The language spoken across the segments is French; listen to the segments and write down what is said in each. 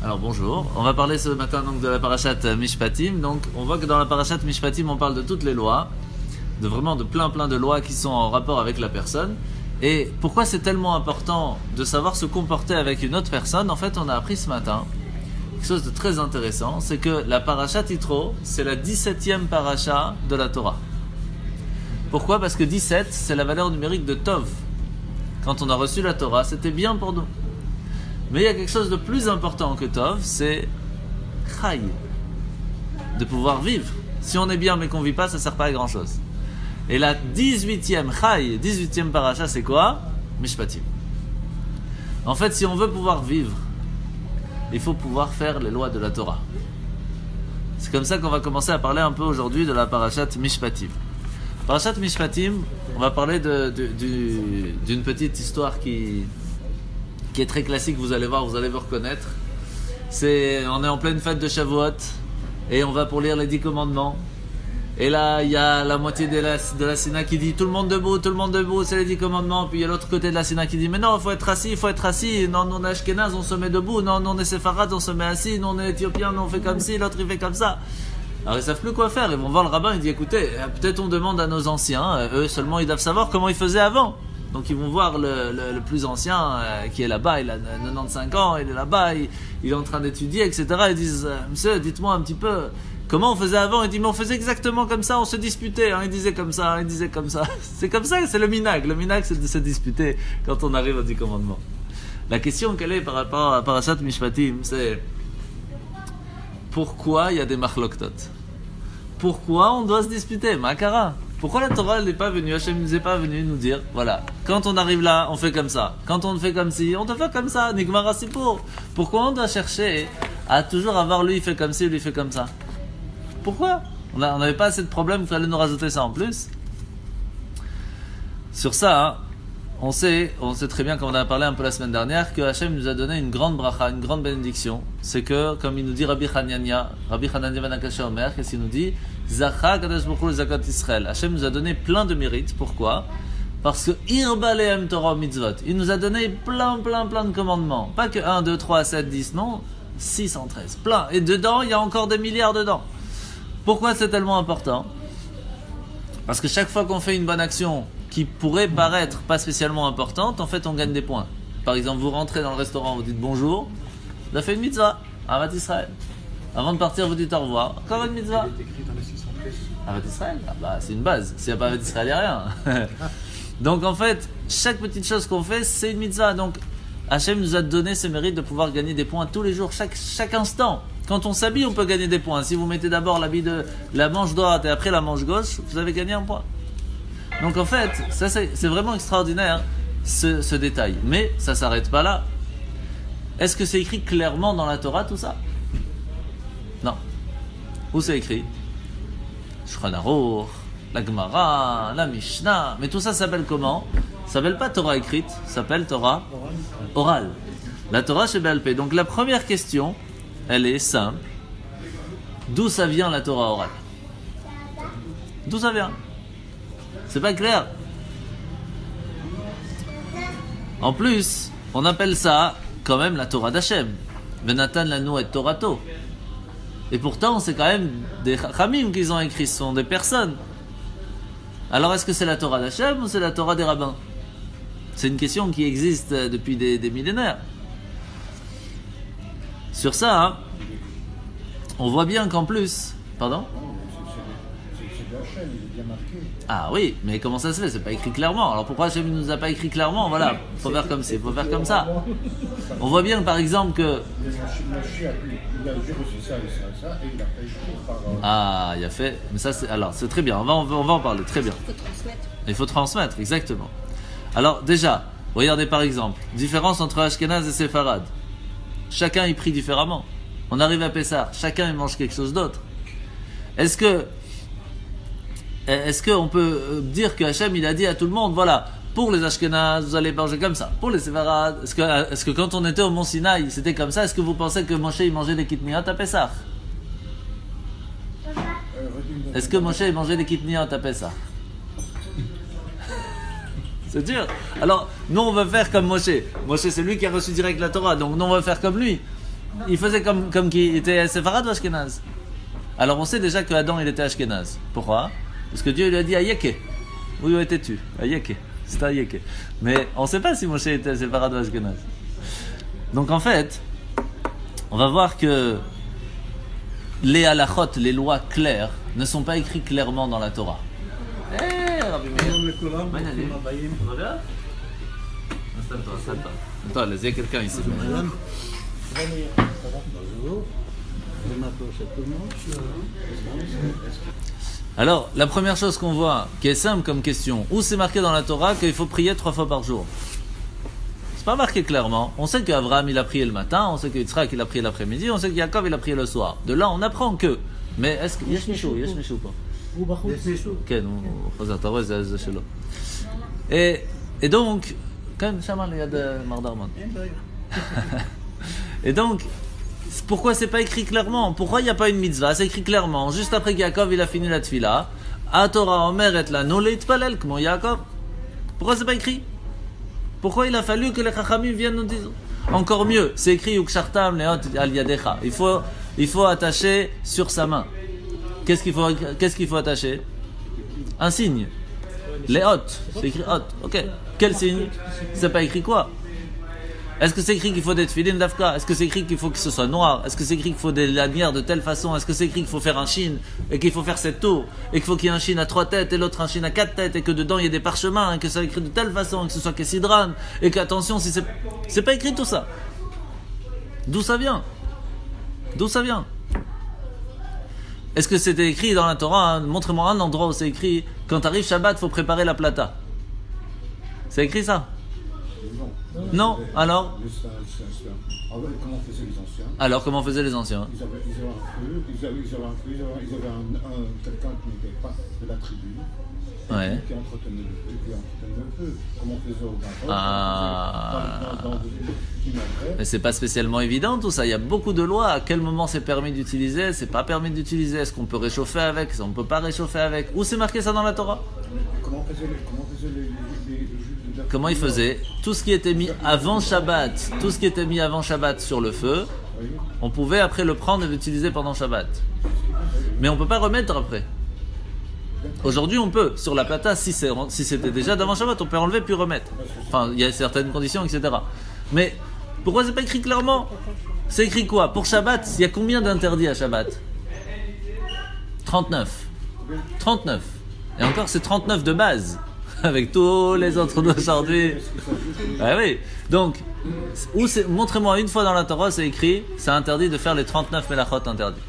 Alors bonjour, on va parler ce matin donc de la parashat Mishpatim. Donc on voit que dans la parashat Mishpatim on parle de toutes les lois, de plein de lois qui sont en rapport avec la personne. Et pourquoi c'est tellement important de savoir se comporter avec une autre personne? En fait on a appris ce matin quelque chose de très intéressant, c'est que la parashat Yitro, c'est la 17e parasha de la Torah. Pourquoi? Parce que 17 c'est la valeur numérique de Tov. Quand on a reçu la Torah, c'était bien pour nous. Mais il y a quelque chose de plus important que Tov, c'est Chai, de pouvoir vivre. Si on est bien mais qu'on ne vit pas, ça ne sert pas à grand chose. Et la 18e Chai, 18e paracha, c'est quoi? Mishpatim. En fait, si on veut pouvoir vivre, il faut pouvoir faire les lois de la Torah. C'est comme ça qu'on va commencer à parler un peu aujourd'hui de la parashat Mishpatim. Parashat Mishpatim, on va parler d'une petite histoire qui est très classique, vous allez voir, vous allez vous reconnaître. On est en pleine fête de Shavuot et on va pour lire les 10 commandements. Et là, il y a la moitié de la Sina qui dit tout le monde debout, c'est les 10 commandements. Puis il y a l'autre côté de la Sina qui dit mais non, il faut être assis. Non, nous on est Ashkenaz, on se met debout. Non, nous on est Séfarad, on se met assis. Nous on est Éthiopien, nous on fait comme ci, l'autre il fait comme ça. Alors ils savent plus quoi faire. Ils vont voir le rabbin, il dit écoutez, peut-être on demande à nos anciens, eux seulement ils doivent savoir comment ils faisaient avant. Donc ils vont voir le plus ancien qui est là-bas, il a 95 ans, il est là-bas, il est en train d'étudier, etc. Ils disent monsieur, dites-moi un petit peu comment on faisait avant. Il dit mais on faisait exactement comme ça, on se disputait, il disait comme ça, il disait comme ça. C'est comme ça, c'est le minag. Le minag c'est de se disputer quand on arrive aux 10 commandements. La question quelle est par rapport à Parashat Mishpatim, c'est pourquoi il y a des machloktot? Pourquoi on doit se disputer? Makara. Pourquoi la Torah n'est pas venue, Hachem ne nous est pas venu nous dire, voilà, quand on arrive là, on fait comme ça. Quand on fait comme ci, on te fait comme ça. Nigmara Sipour. Pourquoi on doit chercher à toujours avoir lui fait comme ci, lui fait comme ça? Pourquoi? On n'avait pas assez de problèmes qu'il fallait nous rajouter ça en plus. Sur ça, hein, on sait très bien, comme on a parlé un peu la semaine dernière, que Hachem nous a donné une grande bracha, une grande bénédiction. C'est que, comme il nous dit Rabbi Hanania ben Akasha Omer, qu'est-ce qu'il nous dit? Zacha Kadosh Baruch Hu Zakat Israël. Hachem nous a donné plein de mérites. Pourquoi? Parce que Irba Lehem Torah Mitzvot. Il nous a donné plein de commandements. Pas que 1, 2, 3, 7, 10, non. 613. Plein. Et dedans, il y a encore des milliards dedans. Pourquoi c'est tellement important? Parce que chaque fois qu'on fait une bonne action qui pourrait paraître pas spécialement importante, en fait on gagne des points. Par exemple, vous rentrez dans le restaurant, vous dites bonjour, vous avez fait une mitzvah, Avat Israël. Avant de partir, vous dites au revoir, encore une mitzvah. Avat Israël, c'est une base. S'il n'y a pas Avat Israël, il n'y a rien. Donc en fait, chaque petite chose qu'on fait, c'est une mitzvah. Donc Hachem nous a donné ce mérite de pouvoir gagner des points tous les jours, chaque instant. Quand on s'habille, on peut gagner des points. Si vous mettez d'abord l'habit de la manche droite et après la manche gauche, vous avez gagné un point. Donc en fait, ça c'est vraiment extraordinaire ce détail. Mais ça ne s'arrête pas là. Est-ce que c'est écrit clairement dans la Torah tout ça? Non. Où c'est écrit? Shulchan Aruch, la Gemara, la Mishnah. Mais tout ça s'appelle comment? Ça s'appelle pas Torah écrite, ça s'appelle Torah orale. La Torah chez Béal Pé. Donc la première question, elle est simple. D'où ça vient la Torah orale? D'où ça vient? C'est pas clair. En plus, on appelle ça quand même la Torah d'Hachem. Venatan lanu et Torato. Et pourtant, c'est quand même des Chachamim qu'ils ont écrit, ce sont des personnes. Alors, est-ce que c'est la Torah d'Hachem ou c'est la Torah des rabbins? C'est une question qui existe depuis des millénaires. Sur ça, hein, on voit bien qu'en plus... Pardon? Ah oui, mais comment ça se fait? C'est pas écrit clairement. Alors pourquoi Hachem ne nous a pas écrit clairement? Voilà, faut faire comme ci, faut faire comme ça. On voit bien par exemple que... Ah, il a fait... Mais ça c'est... Alors, c'est très bien, on va en parler, très bien. Il faut transmettre, exactement. Alors déjà, regardez par exemple, différence entre Ashkenaz et Séfarad. Chacun y prie différemment. On arrive à Pessah, chacun y mange quelque chose d'autre. Est-ce qu'on peut dire que Hachem il a dit à tout le monde, voilà, pour les Ashkenaz, vous allez manger comme ça. Pour les Séfarad, est-ce que quand on était au Mont Sinaï, c'était comme ça? Est-ce que vous pensez que Moshe il mangeait des kitniot à Pessah? Est-ce que Moshe il mangeait des kitniot à Pessah? C'est dur. Alors, nous on va faire comme Moshe. Moshe c'est lui qui a reçu direct la Torah, donc nous on va faire comme lui. il faisait comme qui était séfarade ou ashkénaze. Alors on sait déjà que Adam il était ashkénaze. Pourquoi? Parce que Dieu lui a dit Ayeke. Où étais-tu? Ayeke. C'était Ayeke. Mais on ne sait pas si Moshe était séfarade ou ashkénaze. Donc en fait, on va voir que les halachot, les lois claires, ne sont pas écrites clairement dans la Torah. Rabbi Meir. Attends, il y a quelqu'un ici. Alors, la première chose qu'on voit, qui est simple comme question, où c'est marqué dans la Torah qu'il faut prier 3 fois par jour? C'est pas marqué clairement. On sait qu'Abraham il a prié le matin, on sait que Yitzhak il a prié l'après-midi, on sait que Yaakov il a prié le soir. De là, on apprend que. Mais est-ce qu'il y a Michou? Il y a Michou pas? כן, הוא חוזר, אתה רואה, זה שלו. Et donc, כן, שמה ליד מר דרמן. Et donc, pourquoi c'est pas écrit clairement? Pourquoi il n'y a pas une mitzvah? C'est écrit clairement. Juste après que Yaakov il a fini la tfila, à Torah Omer et la no leitpalel, comme Yaakov. Pourquoi c'est pas écrit? Pourquoi il a fallu que les chachamim viennent nous dire? Encore mieux, c'est écrit Ukshartam leot al yadecha. Il faut attacher sur sa main. Qu'est-ce qu'il faut attacher? Un signe. Les hôtes. C'est écrit hôte. Ok. Quel signe? C'est pas écrit quoi? Est-ce que c'est écrit qu'il faut des tefillin d'Afka? Est-ce que c'est écrit qu'il faut que ce soit noir? Est-ce que c'est écrit qu'il faut des lanières de telle façon? Est-ce que c'est écrit qu'il faut faire un chine et qu'il faut faire 7 tours? Et qu'il faut qu'il y ait un chine à 3 têtes et l'autre un chine à 4 têtes et que dedans il y ait des parchemins et que ça soit écrit de telle façon et que ce soit Kessidran et qu'attention si c'est pas écrit tout ça. D'où ça vient? D'où ça vient? Est-ce que c'était écrit dans la Torah? Montrez-moi un endroit où c'est écrit quand arrive Shabbat, il faut préparer la plata. C'est écrit ça? Non. Alors? Comment faisaient les anciens? Alors, comment faisaient les anciens? Ils avaient quelqu'un qui n'était pas de la tribu, Ouais. qui entretenait le feu. Comment on faisait au Maroc? Mais c'est pas spécialement évident tout ça. Il y a beaucoup de lois. À quel moment c'est permis d'utiliser? C'est pas permis d'utiliser. Est-ce qu'on peut réchauffer avec? Est-ce qu'on peut pas réchauffer avec? Où c'est marqué ça dans la Torah? Comment faisaient les juifs? Comment ils faisaient? Tout ce qui était mis avant Shabbat, sur le feu, on pouvait après le prendre et l'utiliser pendant Shabbat. Mais on peut pas remettre après. Aujourd'hui, on peut. Sur la plata, si c'était déjà d'avant Shabbat, on peut enlever puis remettre. Enfin, il y a certaines conditions, etc. Mais pourquoi c'est pas écrit clairement? C'est écrit quoi? Pour Shabbat, il y a combien d'interdits à Shabbat? 39. 39. Et encore, c'est 39 de base. Avec tous les autres d'aujourd'hui. Ah oui. Donc, montrez-moi une fois dans la Torah, c'est écrit, c'est interdit de faire les 39 melachot interdits.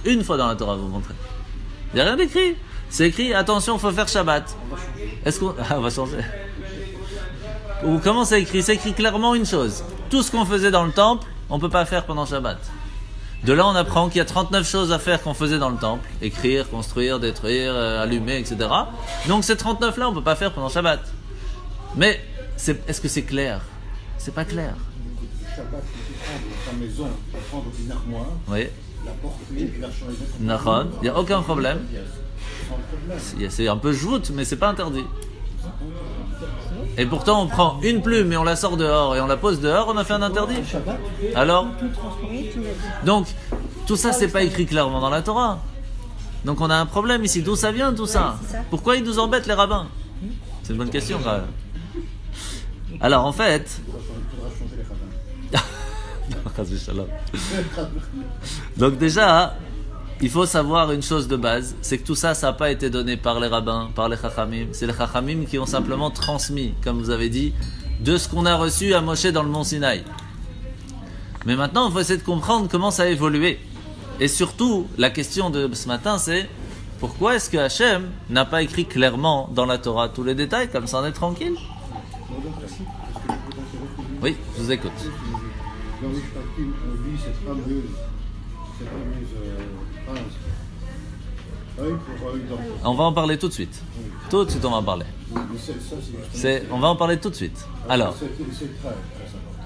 Une fois dans la Torah, vous montrez. Il n'y a rien d'écrit. C'est écrit, attention, il faut faire Shabbat. Est-ce qu'on... Ah, on va changer. Ou comment c'est écrit? C'est écrit clairement une chose. Tout ce qu'on faisait dans le temple, on ne peut pas faire pendant Shabbat. De là, on apprend qu'il y a 39 choses à faire qu'on faisait dans le temple. Écrire, construire, détruire, allumer, etc. Donc ces 39-là, on ne peut pas faire pendant Shabbat. Mais, est-ce que c'est clair? C'est pas clair. Shabbat, il faut prendre ta maison, il faut prendre une armoire, Oui. la porter et la changer. Il n'y a aucun problème. C'est un peu joute, mais c'est pas interdit. Et pourtant, on prend une plume et on la sort dehors et on la pose dehors, on a fait un interdit. Alors? Donc, tout ça, c'est pas écrit clairement dans la Torah. Donc, on a un problème ici. D'où ça vient, tout ça? Pourquoi ils nous embêtent, les rabbins? C'est une bonne question, quand même. Alors, en fait... Donc, déjà... Il faut savoir une chose de base, c'est que tout ça, ça n'a pas été donné par les rabbins, par les chachamim. C'est les chachamim qui ont simplement transmis, comme vous avez dit, de ce qu'on a reçu à Moshe dans le mont Sinaï. Mais maintenant, il faut essayer de comprendre comment ça a évolué. Et surtout, la question de ce matin, c'est pourquoi est-ce que Hachem n'a pas écrit clairement dans la Torah tous les détails, comme ça on est tranquille? Oui, je vous écoute. Dans les Shpatim, on lit cette fameuse on va en parler tout de suite. Tout de suite, on va en parler. On va en parler tout de suite. Alors.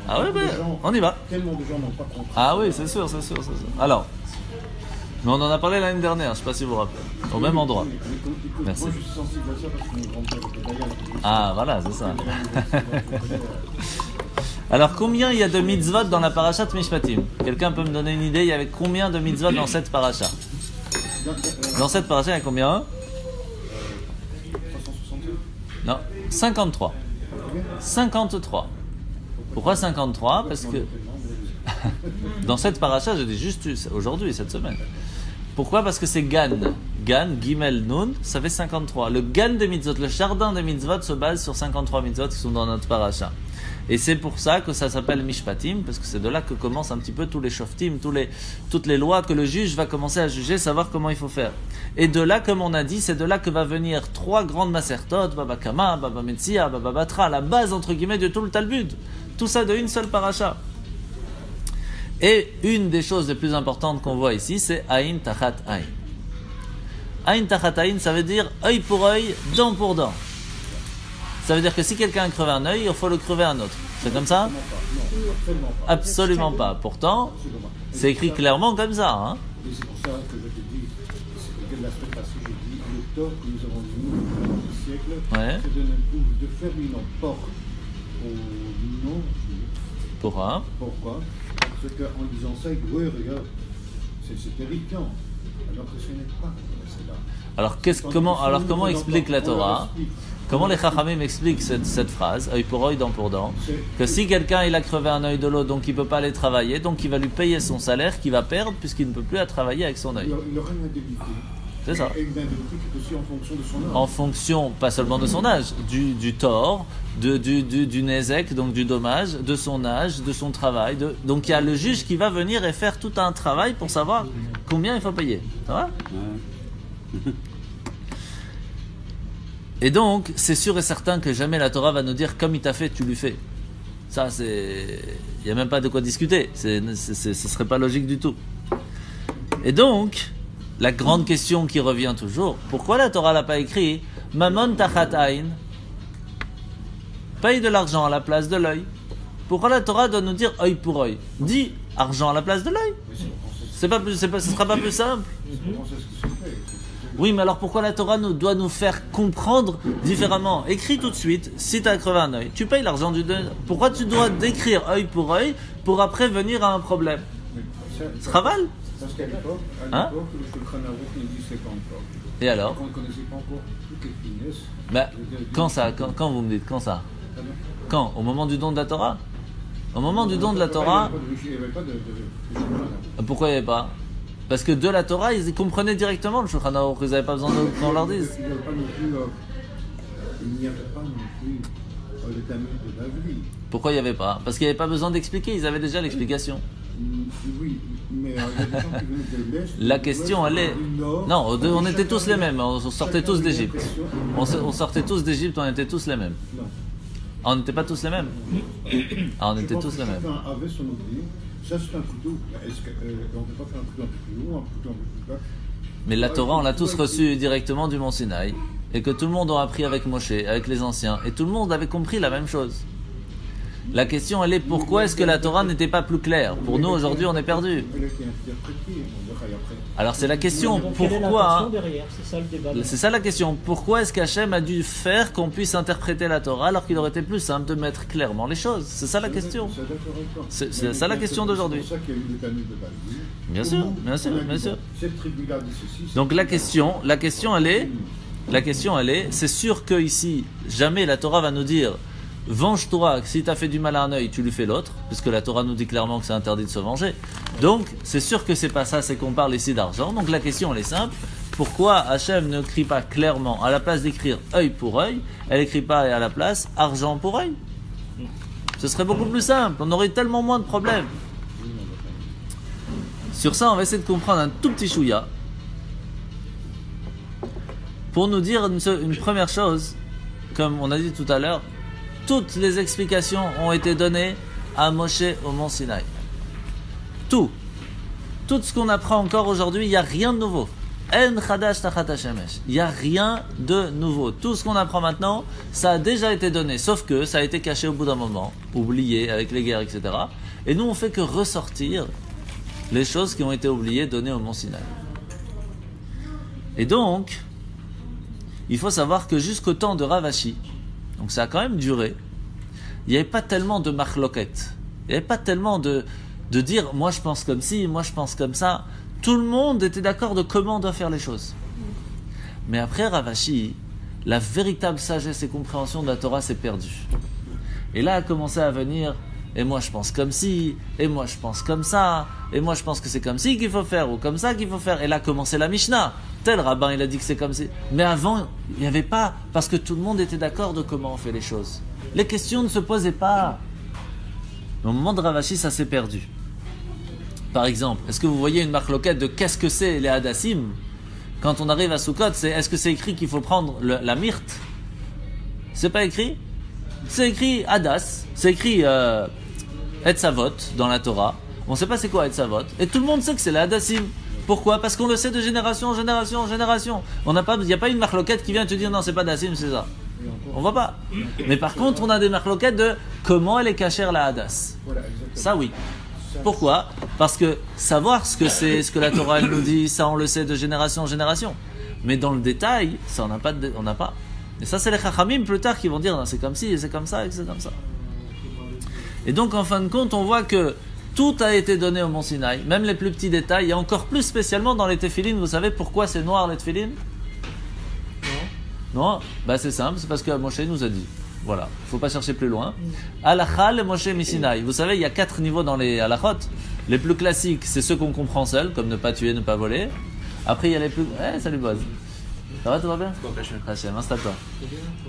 Ah oui, on y va. Tellement de gens n'ont pas compris. Ah oui, c'est sûr. Alors. Mais on en a parlé l'année dernière, je ne sais pas si vous vous rappelez. Au même endroit. Merci. Ah voilà, c'est ça. Alors, combien il y a de mitzvot dans la parashat Mishpatim? Quelqu'un peut me donner une idée? Il y avait combien de mitzvot dans cette paracha? Dans cette paracha, il y a combien? 362. Non, 53. 53. Pourquoi 53? Parce que dans cette paracha, je dis juste aujourd'hui, cette semaine. Pourquoi? Parce que c'est Gan. Gan, Gimel, Nun, ça fait 53. Le Gan des mitzvot, le jardin des mitzvot se base sur 53 mitzvot qui sont dans notre paracha. Et c'est pour ça que ça s'appelle Mishpatim, parce que c'est de là que commencent un petit peu tous les shoftim, toutes les lois que le juge va commencer à juger, savoir comment il faut faire. Et de là, comme on a dit, c'est de là que va venir 3 grandes masertot, Baba Kama, Baba Metzia, Baba Batra, la base entre guillemets de tout le Talmud. Tout ça de une seule paracha. Et une des choses les plus importantes qu'on voit ici, c'est Aïn Tachat Aïn. Aïn Tachat Aïn, ça veut dire œil pour œil, dent pour dent. Ça veut dire que si quelqu'un a crevé un œil, il faut le crever un autre. C'est comme ça? Non, absolument pas. Absolument pas. Pourtant, Absolument pas. c'est écrit clairement comme ça. Hein? Et c'est pour ça que je te dis, c'est que la semaine passée, je dis, le tort que nous avons vu pendant des siècles, Ouais. c'est de faire une porte au non. Pourquoi? Pourquoi? Parce qu'en disant ça, il dit, oui, regarde, c'est terrifiant. Alors que ce n'est pas. C'est là. Alors comment explique la Torah? Comment les Chachamim expliquent cette phrase, œil pour œil, dent pour dent? Que si quelqu'un il a crevé un œil de l'autre, donc il ne peut pas aller travailler, donc il va lui payer son salaire qu'il va perdre puisqu'il ne peut plus aller travailler avec son œil. Il aura une indemnité. C'est ça. Et une indemnité qui est aussi en fonction de son âge. En fonction, pas seulement de son âge, du tort, du nézek, donc du dommage, de son âge, de son travail. Donc il y a le juge qui va venir et faire tout un travail pour savoir combien il faut payer. Ça va? Et donc, c'est sûr et certain que jamais la Torah va nous dire comme il t'a fait, tu lui fais. Ça, c'est. Il n'y a même pas de quoi discuter. Ce ne serait pas logique du tout. Et donc, la grande question qui revient toujours, pourquoi la Torah l'a pas écrit Mamon tachat ayn, paye de l'argent à la place de l'œil? Pourquoi la Torah doit nous dire œil pour œil? Dis argent à la place de l'œil. Ce sera pas plus simple. Oui, mais alors pourquoi la Torah doit nous faire comprendre différemment? Écris tout de suite, si tu as crevé un œil, tu payes l'argent du deuil. Pourquoi tu dois décrire œil pour après venir à un problème? C'est raval. Parce qu'à l'époque, Hein? le Shulchan Aruch ne disait pas encore. Et alors? Quand on ne connaissait pas encore toutes les finesses. Ben, quand vous me dites, quand ça? Quand? Au moment du don de la Torah? Au moment du don de la Torah, Il n'y avait pas de Shulchan Aruch. pourquoi il n'y avait pas? Parce que de la Torah, ils comprenaient directement le Shulchan Aruch, ils n'avaient pas besoin qu'on leur dise. Il n'y avait pas non plus le Talmud de Bavli. Pourquoi il n'y avait pas? Parce qu'il n'y avait pas besoin d'expliquer, ils avaient déjà l'explication. Oui, mais il y a des gens qui venaient de l'Est. La question, elle est... Non, on était tous les mêmes, on sortait tous d'Égypte. On sortait tous d'Égypte, on était tous les mêmes. Non. Ah, on n'était pas tous les mêmes? Ah, on était tous les mêmes. Chacun avait son oublié. Ça, c'est un couteau. Est-ce qu'on ne peut pas faire un couteau un peu plus haut, un couteau un peu plus bas? Mais la Torah, on l'a tous reçue directement du Mont Sinaï, et que tout le monde a appris avec Moshe, avec les anciens, et tout le monde avait compris la même chose. La question, elle est pourquoi est-ce que la Torah n'était pas plus claire? Pour nous, aujourd'hui, on est perdu. Elle a été interprétée, on verra après. Alors c'est la question, Donc, quelle est pourquoi l'intention hein? derrière? C'est ça le débat. C'est ça la question. Pourquoi est-ce qu'Hachem a dû faire qu'on puisse interpréter la Torah alors qu'il aurait été plus simple de mettre clairement les choses? C'est ça la question. C'est ça la question d'aujourd'hui. C'est pour ça qu'il y a eu le Talmud de Bavli. Bien sûr, bien sûr, On a dit, bien bon, sûr. Cette tribu-là dit ceci. Donc la question, elle est, c'est sûr que ici, jamais la Torah va nous dire venge-toi, si tu as fait du mal à un œil, tu lui fais l'autre, puisque la Torah nous dit clairement que c'est interdit de se venger. Donc, c'est sûr que c'est pas ça, c'est qu'on parle ici d'argent. Donc la question, elle est simple. Pourquoi Hachem ne crie pas clairement, à la place d'écrire œil pour œil, elle écrit pas à la place argent pour œil? Ce serait beaucoup plus simple, on aurait tellement moins de problèmes. Sur ça, on va essayer de comprendre un tout petit chouïa pour nous dire une première chose, comme on a dit tout à l'heure. Toutes les explications ont été données à Moshe au Mont Sinaï. Tout ce qu'on apprend encore aujourd'hui, il n'y a rien de nouveau. En chadash tachat hashemesh. Il n'y a rien de nouveau. Tout ce qu'on apprend maintenant, ça a déjà été donné, sauf que ça a été caché au bout d'un moment, oublié avec les guerres, etc. Et nous, on fait que ressortir les choses qui ont été oubliées, données au Mont Sinaï. Et donc, il faut savoir que jusqu'au temps de Rav Ashi, donc ça a quand même duré, il n'y avait pas tellement de marloquettes. Il n'y avait pas tellement de dire moi je pense comme ci, moi je pense comme ça. Tout le monde était d'accord de comment on doit faire les choses. Mais après Rav Ashi, la véritable sagesse et compréhension de la Torah s'est perdue. Et là a commencé à venir, et moi je pense comme ci, et moi je pense comme ça, et moi je pense que c'est comme ci qu'il faut faire, ou comme ça qu'il faut faire. Et là a commencé la Mishnah. Tel rabbin il a dit que c'est comme ci. Mais avant, il n'y avait pas, parce que tout le monde était d'accord de comment on fait les choses. Les questions ne se posaient pas. Au moment de Rav Ashi, ça s'est perdu. Par exemple, est-ce que vous voyez une marloquette de qu'est-ce que c'est les hadassim? Quand on arrive à Sukkot, est-ce que c'est écrit qu'il faut prendre la myrte? C'est pas écrit? C'est écrit hadas, c'est écrit etzavot dans la Torah. On ne sait pas c'est quoi etzavot. Et tout le monde sait que c'est les hadassim. Pourquoi? Parce qu'on le sait de génération en génération en génération. Il n'y a pas une marloquette qui vient te dire non, c'est pas hadassim, c'est ça. On voit pas. Mais par contre, on a des marloquettes de comment elle est cachère la hadas. Ça oui. Pourquoi? Parce que savoir ce que c'est, ce que la Torah elle nous dit, ça on le sait de génération en génération. Mais dans le détail, ça on n'a pas. Et ça c'est les chachamim plus tard qui vont dire non, c'est comme ci, c'est comme ça, et c'est comme ça. Et donc en fin de compte, on voit que tout a été donné au Mont Sinaï, même les plus petits détails, et encore plus spécialement dans les téphilines. Vous savez pourquoi c'est noir les téphilines? Non, bah c'est simple, c'est parce que Moshe nous a dit. Voilà, il ne faut pas chercher plus loin. Halakha le Moshe Misinaï. Vous savez, il y a 4 niveaux dans les halachot. Les plus classiques, c'est ceux qu'on comprend seuls, comme ne pas tuer, ne pas voler. Après, il y a les plus... salut Boaz. Ça va, tout va bien? Hachem, installe-toi.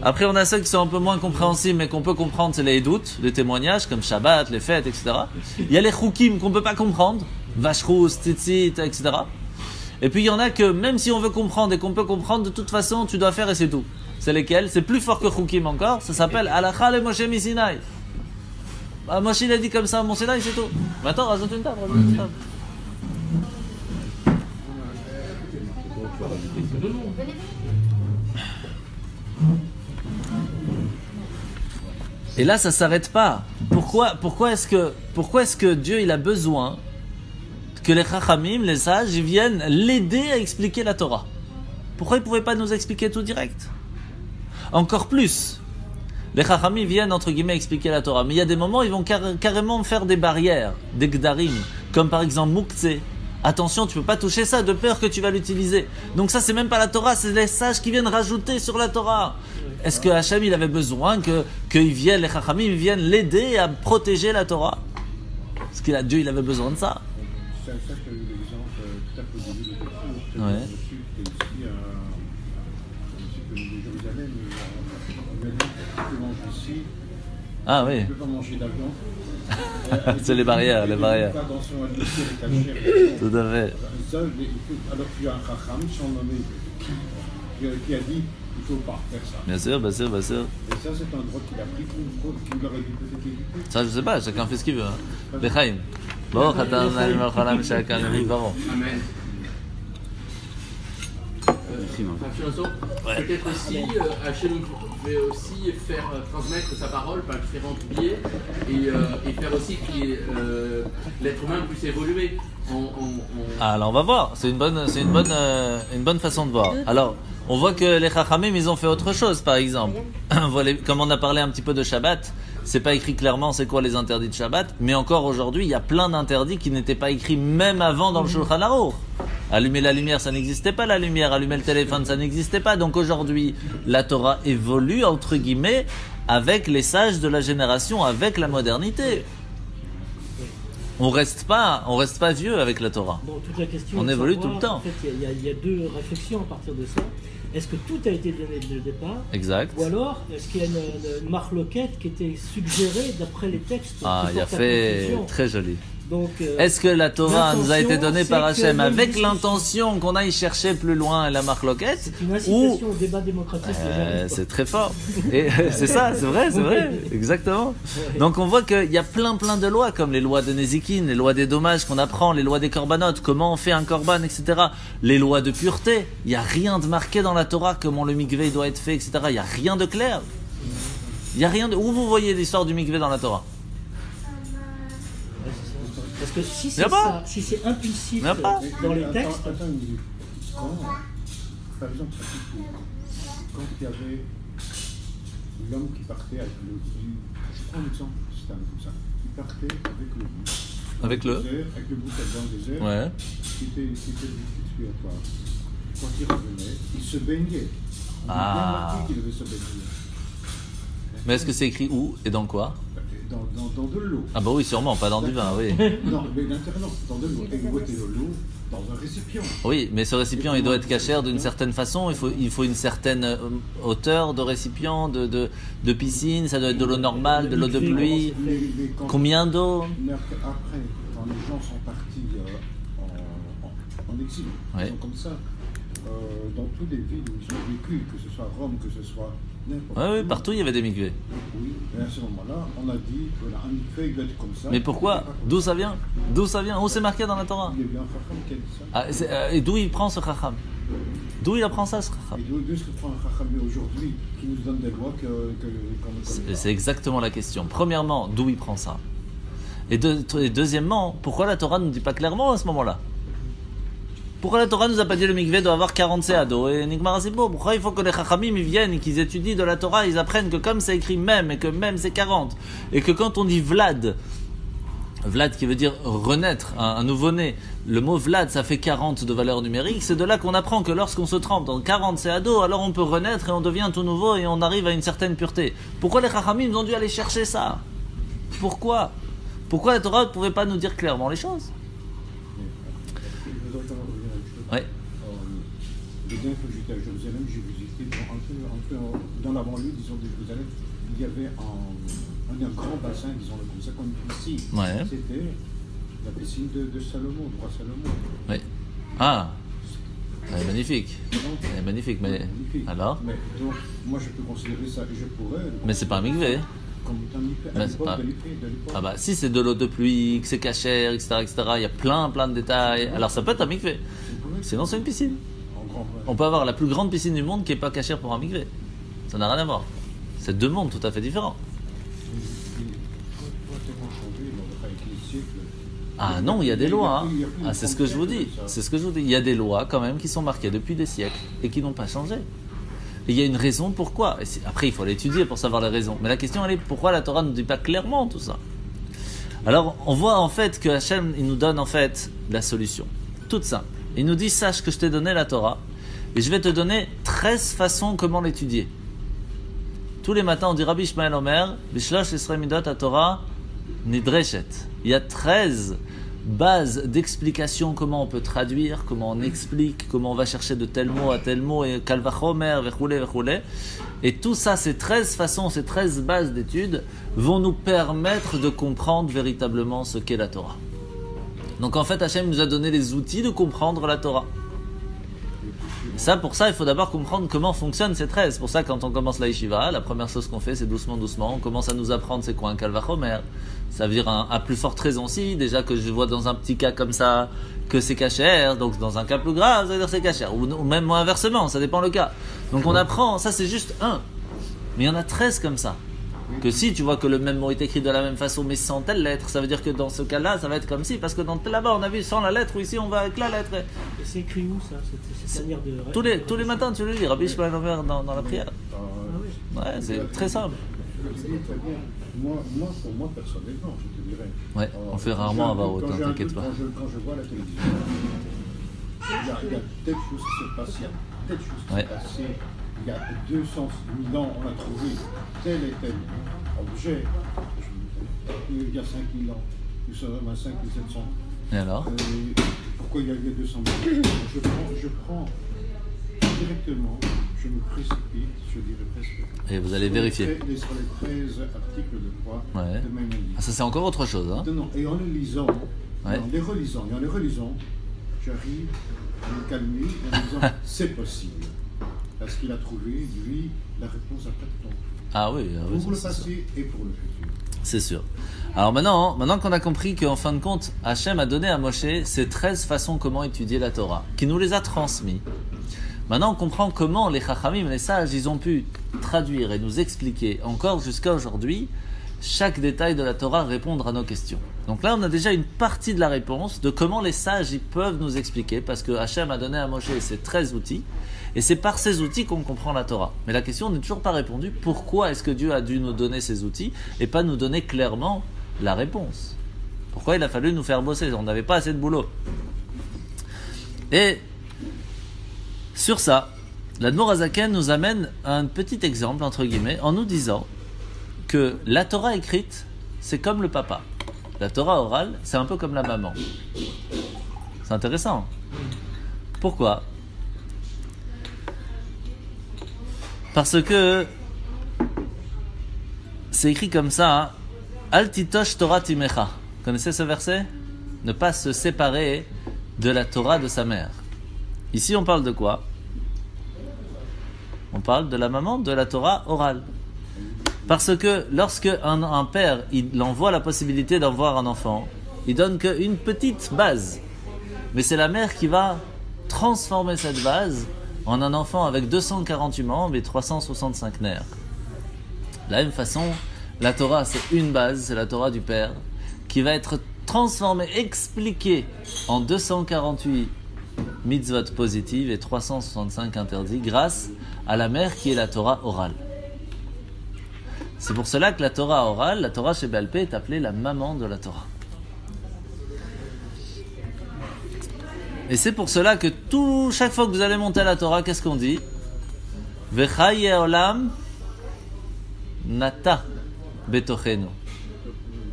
Après, on a ceux qui sont un peu moins compréhensibles, mais qu'on peut comprendre, c'est les doutes, les témoignages, comme Shabbat, les fêtes, etc. Il y a les choukim qu'on ne peut pas comprendre, Vashrous, Tzitzit, etc. Et puis, il y en a que, même si on veut comprendre et qu'on peut comprendre, de toute façon, tu dois faire et c'est tout. C'est lesquels? C'est plus fort que choukim encore, ça s'appelle Halakha le Moshe Misinaï. Bah, Moshe il a dit comme ça à Mont Sinaï, c'est tout. Maintenant, rajoute une table, Et là, ça s'arrête pas. Pourquoi est-ce que Dieu il a besoin que les chachamim, les sages, ils viennent l'aider à expliquer la Torah? Pourquoi ils ne pouvaient pas nous expliquer tout direct? Encore plus, les chachamim viennent entre guillemets expliquer la Torah, mais il y a des moments où ils vont carrément faire des barrières, des gdarim, comme par exemple Mouktsé. Attention, tu ne peux pas toucher ça de peur que tu vas l'utiliser. Donc ça, c'est même pas la Torah, c'est les sages qui viennent rajouter sur la Torah. Est-ce que Hachem il avait besoin qu'ils viennent, les chachamim viennent l'aider à protéger la Torah? Est-ce que Dieu il avait besoin de ça? C'est ça que eu l'exemple tout à fait au début de cours. Ouais. De Jérusalem, on lui a dit tu peux manger ici, Ah oui. tu ne peux pas manger d'avion. C'est les barrières, les barrières. Fais attention à l'unité étagère. Tout à fait. Alors tu as un chacham sans nommer qui a dit il ne faut pas faire ça. Bien sûr, bien sûr, bien sûr. Et ça c'est un droit qu'il a pris qu'il aurait dû peut-être éviter. Ça, je sais pas, chacun fait ce qu'il veut. L'Echaim. Bon, chatan, alim al-khalam, chacun le vivant. Amen. Peut-être aussi, Hachem pouvait aussi faire transmettre sa parole par différents biais et faire aussi que l'être humain puisse évoluer. Alors on va voir, c'est une bonne façon de voir. Alors, on voit que les Chachamim, ils ont fait autre chose, par exemple. Comme on a parlé un petit peu de Shabbat, c'est pas écrit clairement c'est quoi les interdits de Shabbat, mais encore aujourd'hui, il y a plein d'interdits qui n'étaient pas écrits même avant dans le Shulchan Aruch. Allumer la lumière, ça n'existait pas la lumière. Allumer le téléphone, ça n'existait pas. Donc aujourd'hui, la Torah évolue, entre guillemets, avec les sages de la génération, avec la modernité. On reste pas vieux avec la Torah. Bon, toute la question on évolue tout le temps. En fait, il y a deux réflexions à partir de ça. Est-ce que tout a été donné dès le départ? Exact. Ou alors, est-ce qu'il y a une marloquette qui était suggérée d'après les textes? Ah, il y a fait très joli. Donc, est-ce que la Torah nous a été donnée par Hachem avec discussion. L'intention qu'on aille chercher plus loin la marloquette? C'est une incitation au débat démocratique. C'est très fort. Et c'est ça, c'est vrai, exactement. Donc on voit qu'il y a plein de lois, comme les lois de Nézikin, les lois des dommages qu'on apprend, les lois des corbanotes, comment on fait un corban, etc. Les lois de pureté. Il n'y a rien de marqué dans la Torah, comment le mikvé doit être fait, etc. Il n'y a rien de clair. Il n'y a rien de... Où vous voyez l'histoire du mikvé dans la Torah? Parce que si c'est ça, si c'est implicite dans les textes... Attends une minute. Par exemple, quand il y avait l'homme qui partait avec le je prends un exemple simple comme ça. Il partait avec le bout. Avec le Avec le bout dans le désert, Ouais. qui était expiatoire. Quand il revenait, il se baignait. On a Ah. bien marqué qu'il devait se baigner. Mais est-ce que c'est écrit où et dans quoi? Dans de l'eau. Ah bah oui, sûrement, pas dans du vin, oui. Non, mais l'intérieur, dans de l'eau. Et où était de l'eau? Dans un récipient. Oui, mais ce récipient, il doit être cachère d'une certaine façon. Il faut une certaine hauteur de récipient, de piscine. Ça doit être de l'eau normale, de l'eau de pluie. Combien d'eau? Après, quand les gens sont partis en exil, Ouais. ils sont comme ça, dans toutes les villes où ils ont vécu, que ce soit Rome, que ce soit n'importe Oui, où. partout il y avait des mikvés. Oui, et à ce moment-là, on a dit, voilà, un mikvé, il doit être comme ça. Mais pourquoi? D'où ça vient? D'où ça vient? Où c'est marqué dans la Torah? Il y a bien un chacham qui a dit ça. Et d'où il prend ce chacham? D'où il apprend ça, ce chacham? Et d'où est-ce que prend un chacham aujourd'hui qui nous donne des lois qu'on ne connaît pas? C'est exactement la question. Premièrement, d'où il prend ça? Et deuxièmement, pourquoi la Torah ne nous dit pas clairement à ce moment-là? Pourquoi la Torah nous a pas dit le mikvé doit avoir 40 séados? Et Nigmar Asibo, pourquoi il faut que les chachamim ils viennent et qu'ils étudient de la Torah, ils apprennent que comme c'est écrit même, et que même c'est 40, et que quand on dit Vlad qui veut dire renaître, un nouveau-né, le mot Vlad ça fait 40 de valeur numérique, c'est de là qu'on apprend que lorsqu'on se trempe dans 40 séados, alors on peut renaître et on devient tout nouveau et on arrive à une certaine pureté. Pourquoi les chachamim ont dû aller chercher ça? Pourquoi la Torah ne pouvait pas nous dire clairement les choses? Je voudrais quand même revenir à une chose. Ouais. Le dernier fois que j'étais à Jérusalem, j'ai visité dans la banlieue, disons, de Jérusalem, il y avait un grand bassin, disons-le comme ça, comme une piscine. Ouais. C'était la piscine de Salomon, du roi Salomon. Oui. Ah, elle est magnifique. Non, Elle est magnifique, mais magnifique. alors? Mais donc, moi je peux considérer ça, et je pourrais. Mais c'est pas un mikvé. Comme étant mikvé, Mais à c'est l'époque pas- de l'époque. Ah bah si c'est de l'eau de pluie, que c'est cachère, etc., il y a plein de détails. Alors ça peut être un mikvé. Sinon c'est une piscine. En grand vrai. On peut avoir la plus grande piscine du monde qui est pas cachère pour un mikvé. Ça n'a rien à voir. C'est deux mondes tout à fait différents. Il a tellement changé avec les siècles. Ah non, il y a des lois. Hein. Il y a plus de Ah, c'est ce que je vous dis. frontières, ça. C'est ce que je vous dis. Il y a des lois quand même qui sont marquées depuis des siècles et qui n'ont pas changé. Et il y a une raison pourquoi. Après, il faut l'étudier pour savoir la raison. Mais la question, elle est pourquoi la Torah ne nous dit pas clairement tout ça? Alors, on voit en fait que Hachem, il nous donne en fait la solution. Toute simple. Il nous dit, sache que je t'ai donné la Torah et je vais te donner 13 façons comment l'étudier. Tous les matins, on dit Rabbi Ishmael Omer, Bishlosh Esrei Midot HaTorah Nidreshet. Il y a 13 bases d'explication comment on peut traduire, comment on explique, comment on va chercher de tel mot à tel mot, et Kalvachomer, Vechoulé, Vechoulé. Et tout ça, ces 13 façons, ces 13 bases d'études vont nous permettre de comprendre véritablement ce qu'est la Torah. Donc en fait, Hachem nous a donné les outils de comprendre la Torah. Ça, pour ça, il faut d'abord comprendre comment fonctionnent ces 13. C'est pour ça, quand on commence la yeshiva, la première chose qu'on fait, c'est doucement, on commence à nous apprendre c'est quoi un kalvachomer. Ça veut dire à plus forte raison aussi, déjà que je vois dans un petit cas comme ça que c'est cachère, donc dans un cas plus grave, ça veut dire c'est cachère. Ou même inversement, ça dépend le cas. Donc on apprend, ça c'est juste un. Mais il y en a 13 comme ça. Que si tu vois que le même mot est écrit de la même façon mais sans telle lettre, ça veut dire que dans ce cas-là, ça va être comme si, parce que là-bas on a vu sans la lettre, ou ici on va avec la lettre. Et c'est écrit où ça, cette manière de... Tous les matins, tu le lis, Rabbi Shmuel Omer dans la prière. Ah oui. Ouais, c'est très simple. Je te dis très bien. Pour moi, personnellement, je te dirais. Ouais, on fait rarement avoir quand autant, j'ai un t'inquiète doute, pas. Quand je vois la télévision, il y a telle chose qui s'est passée, il y a telle chose qui Ouais. s'est passée. Il y a 200 000 ans, on a trouvé tel et tel objet. Il y a 5 000 ans, nous sommes à 5 700. Et alors Pourquoi il y a 200 000 ans je prends directement, je me précipite, je dirais presque. Et vous allez vérifier. Sur les 13 articles de foi Ouais. de Maïmonide. Ah, ça c'est encore autre chose. Hein. Non, et en les lisant, Ouais. en les relisant, j'arrive à me calmer en me disant c'est possible. Parce qu'il a trouvé, lui, la réponse à quatre temps. Ah oui, Pour le c'est sûr. passé et pour le futur. C'est sûr. Alors maintenant qu'on a compris qu'en fin de compte, Hachem a donné à Moshe ces 13 façons comment étudier la Torah, qui nous les a transmis. Maintenant on comprend comment les Chachamim, les sages, ils ont pu traduire et nous expliquer encore jusqu'à aujourd'hui chaque détail de la Torah répondre à nos questions. Donc là, on a déjà une partie de la réponse de comment les sages ils peuvent nous expliquer, parce que Hachem a donné à Moshe ces 13 outils, et c'est par ces outils qu'on comprend la Torah. Mais la question n'est toujours pas répondue. Pourquoi est-ce que Dieu a dû nous donner ces outils et pas nous donner clairement la réponse? Pourquoi il a fallu nous faire bosser? On n'avait pas assez de boulot. Et sur ça, l'Admor Hazaken nous amène un petit exemple, entre guillemets, en nous disant que la Torah écrite, c'est comme le papa. La Torah orale, c'est un peu comme la maman. C'est intéressant. Pourquoi? Parce que c'est écrit comme ça, hein, Al titosh Torah timecha. Vous connaissez ce verset? Ne pas se séparer de la Torah de sa mère. Ici, on parle de quoi? On parle de la maman, de la Torah orale. Parce que lorsque un père il envoie la possibilité d'avoir un enfant, il donne qu'une petite base. Mais c'est la mère qui va transformer cette base en un enfant avec 248 membres et 365 nerfs. De la même façon, la Torah c'est une base, c'est la Torah du père, qui va être transformée, expliquée en 248 mitzvot positives et 365 interdits grâce à la mère qui est la Torah orale. C'est pour cela que la Torah orale, la Torah chez Baal Peh, est appelée la maman de la Torah. Et c'est pour cela que chaque fois que vous allez monter à la Torah, qu'est-ce qu'on dit? Vechaye olam nata betochenu.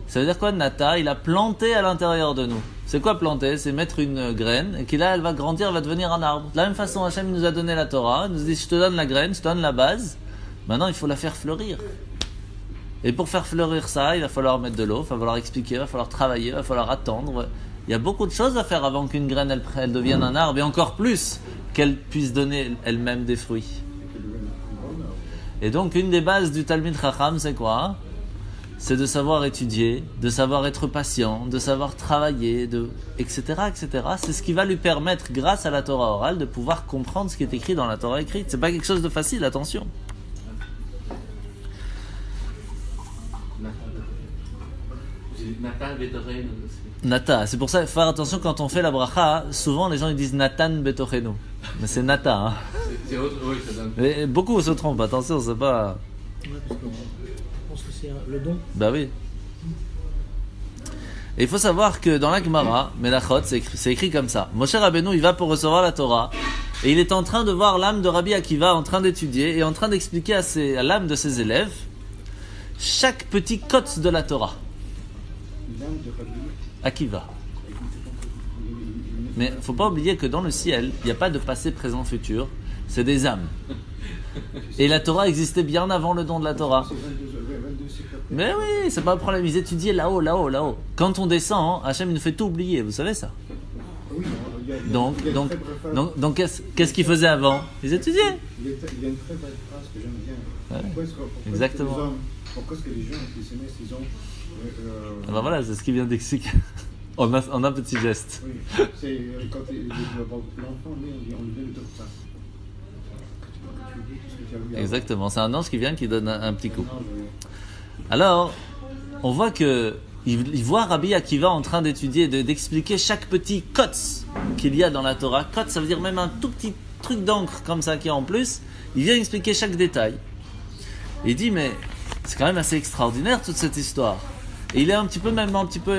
Ça veut dire quoi, nata? Il a planté à l'intérieur de nous. C'est quoi planter? C'est mettre une graine et qui là, elle va grandir, elle va devenir un arbre. De la même façon, Hachem nous a donné la Torah, il nous dit je te donne la graine, je te donne la base. Maintenant, il faut la faire fleurir. Et pour faire fleurir ça, il va falloir mettre de l'eau, il va falloir expliquer, il va falloir travailler, il va falloir attendre. Il y a beaucoup de choses à faire avant qu'une graine elle devienne un arbre, et encore plus qu'elle puisse donner elle-même des fruits. Et donc une des bases du Talmid Chacham, c'est quoi? C'est de savoir étudier, de savoir être patient, de savoir travailler, etc., etc. C'est ce qui va lui permettre, grâce à la Torah orale, de pouvoir comprendre ce qui est écrit dans la Torah écrite. C'est pas quelque chose de facile, attention. Nata, c'est pour ça, faire attention quand on fait la bracha, souvent les gens ils disent Natan betochenu. Mais c'est Nata. Hein. Oui, ça donne. Mais beaucoup se trompent, attention, c'est pas. Ouais, parce qu'on pense que c'est le don. Bah oui. Et il faut savoir que dans la Gemara, Melachot, c'est écrit comme ça. Moshe Rabbeinu, il va pour recevoir la Torah, et il est en train de voir l'âme de Rabbi Akiva en train d'étudier, et en train d'expliquer à l'âme de ses élèves chaque petit cote de la Torah. Akiva. Mais il ne faut pas oublier que dans le ciel, il n'y a pas de passé, présent, futur. C'est des âmes. Et la Torah existait bien avant le don de la Torah. Mais oui, c'est pas un problème. Ils étudiaient là-haut, là-haut, là-haut. Quand on descend, Hachem il nous fait tout oublier. Vous savez ça? Donc qu'est-ce qu'ils faisaient avant? Ils étudiaient. Il y a une très belle phrase que j'aime bien. Ouais. Exactement. Pourquoi est-ce que les gens qui s'aiment, ils ont... Ah ben voilà, c'est ce qu'il vient d'expliquer. On a un petit geste. Oui, c'est quand l'enfant naît, on lui donne le top. Exactement, c'est un ange qui vient qui donne un petit coup. Alors, on voit que il voit Rabbi Akiva en train d'étudier, d'expliquer chaque petit kotz qu'il y a dans la Torah. Kotz, ça veut dire même un tout petit truc d'encre comme ça qui est en plus. Il vient expliquer chaque détail. Il dit, mais c'est quand même assez extraordinaire toute cette histoire. Et il est un petit peu,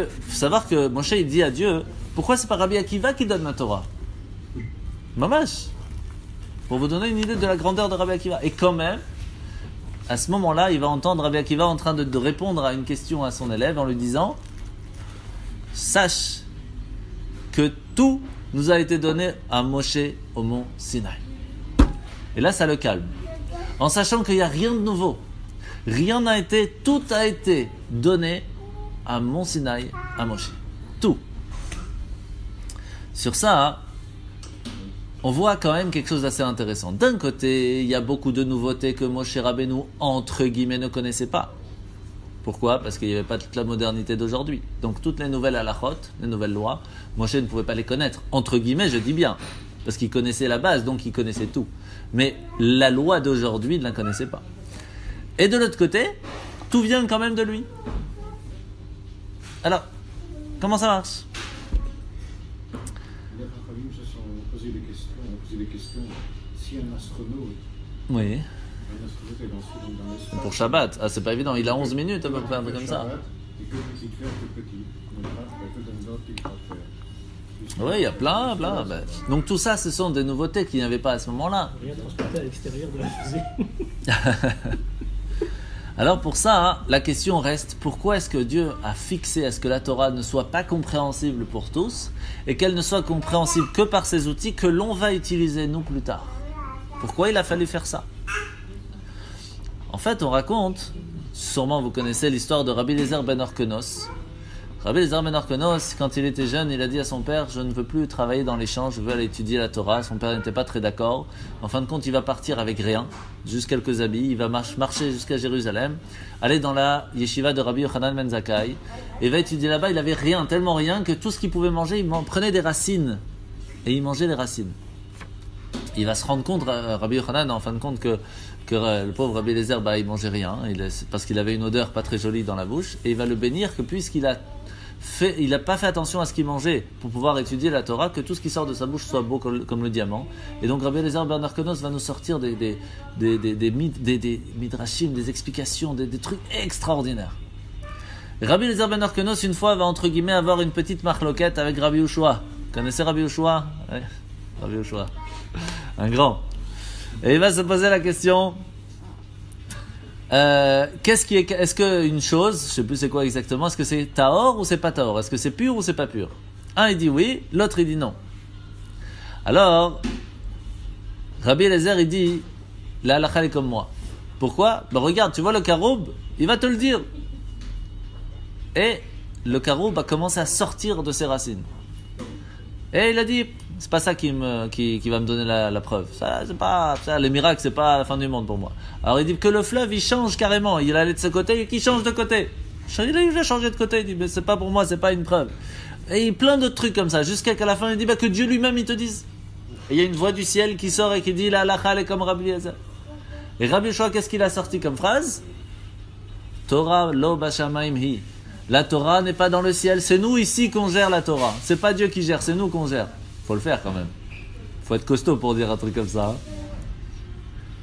faut savoir que Moshe il dit à Dieu, pourquoi c'est pas Rabbi Akiva qui donne la Torah? Mamash. Pour vous donner une idée de la grandeur de Rabbi Akiva. Et quand même, à ce moment-là, il va entendre Rabbi Akiva en train de répondre à une question à son élève en lui disant, sache que tout nous a été donné à Moshe au mont Sinaï. Et là, ça le calme. En sachant qu'il n'y a rien de nouveau. Rien n'a été, tout a été donné à Mont Sinaï, à Moshe. Tout. Sur ça, on voit quand même quelque chose d'assez intéressant. D'un côté, il y a beaucoup de nouveautés que Moshe Rabbeinu, entre guillemets, ne connaissait pas. Pourquoi? Parce qu'il n'y avait pas toute la modernité d'aujourd'hui. Donc toutes les nouvelles halachot, les nouvelles lois, Moshe ne pouvait pas les connaître. Entre guillemets, je dis bien. Parce qu'il connaissait la base, donc il connaissait tout. Mais la loi d'aujourd'hui, il ne la connaissait pas. Et de l'autre côté, Tout vient quand même de lui. Alors, comment ça marche? Les Rachamim se sont posé des questions. Si un astronaute Oui. est dans l'espace. Pour Shabbat. Ah, c'est pas évident. Il a 11 minutes à peu près, un truc comme ça. Et que il fait tout petit. Oui, il y a plein. Ben, donc tout ça, ce sont des nouveautés qu'il n'y avait pas à ce moment-là. Rien transporté à l'extérieur de la fusée. Alors pour ça, hein, la question reste, pourquoi est-ce que Dieu a fixé à ce que la Torah ne soit pas compréhensible pour tous et qu'elle ne soit compréhensible que par ces outils que l'on va utiliser nous plus tard? Pourquoi il a fallu faire ça? En fait, on raconte, sûrement vous connaissez l'histoire de Rabbi Eliezer ben Orkenos. Rabbi Eliezer ben Orkenos, quand il était jeune, il a dit à son père, je ne veux plus travailler dans les champs, je veux aller étudier la Torah. Son père n'était pas très d'accord. En fin de compte, il va partir avec rien, juste quelques habits. Il va marcher jusqu'à Jérusalem, aller dans la yeshiva de Rabbi Yochanan ben Zakkai, et va étudier là-bas. Il avait rien, tellement rien, que tout ce qu'il pouvait manger, il prenait des racines. Et il mangeait les racines. Il va se rendre compte, Rabbi Yochanan, en fin de compte, que le pauvre Rabbi Eliezer, il mangeait rien, parce qu'il avait une odeur pas très jolie dans la bouche, et il va le bénir que puisqu'il a pas fait attention à ce qu'il mangeait pour pouvoir étudier la Torah, que tout ce qui sort de sa bouche soit beau comme le diamant. Et donc Rabbi Eliezer ben Orkenos va nous sortir des midrashim, des explications, des trucs extraordinaires. Rabbi Eliezer ben Orkenos, une fois, va entre guillemets avoir une petite marloquette avec Rabbi Yehoshua. Vous connaissez Rabbi Yehoshua? Oui, Rabbi Yehoshua, un grand. Et il va se poser la question, est-ce que une chose, je sais plus c'est quoi exactement, est-ce que c'est tahor ou c'est pas tahor? Est-ce que c'est pur ou c'est pas pur? Un il dit oui, l'autre il dit non. Alors, Rabbi Eliezer il dit, la halakha est comme moi. Pourquoi? Regarde, tu vois le caroub, il va te le dire. Et le caroub a commencé à sortir de ses racines. Et il a dit, c'est pas ça qui va me donner la preuve. Les miracles, c'est pas la fin du monde pour moi. Alors il dit que le fleuve, il change carrément. Il allait de ce côté et qu'il change de côté. Il a changé de côté. Il dit, mais c'est pas pour moi, c'est pas une preuve. Et plein d'autres trucs comme ça. Jusqu'à qu'à la fin, il dit, que Dieu lui-même, il te dise. Et il y a une voix du ciel qui sort et qui dit, la halakha est comme Rabbi Eliezer. Et Rabbi Yehoshua, qu'est-ce qu'il a sorti comme phrase? Torah lo bashamayim hi. La Torah n'est pas dans le ciel. C'est nous ici qu'on gère la Torah. C'est pas Dieu qui gère, c'est nous qu'on gère. Faut le faire quand même. Faut être costaud pour dire un truc comme ça. Hein.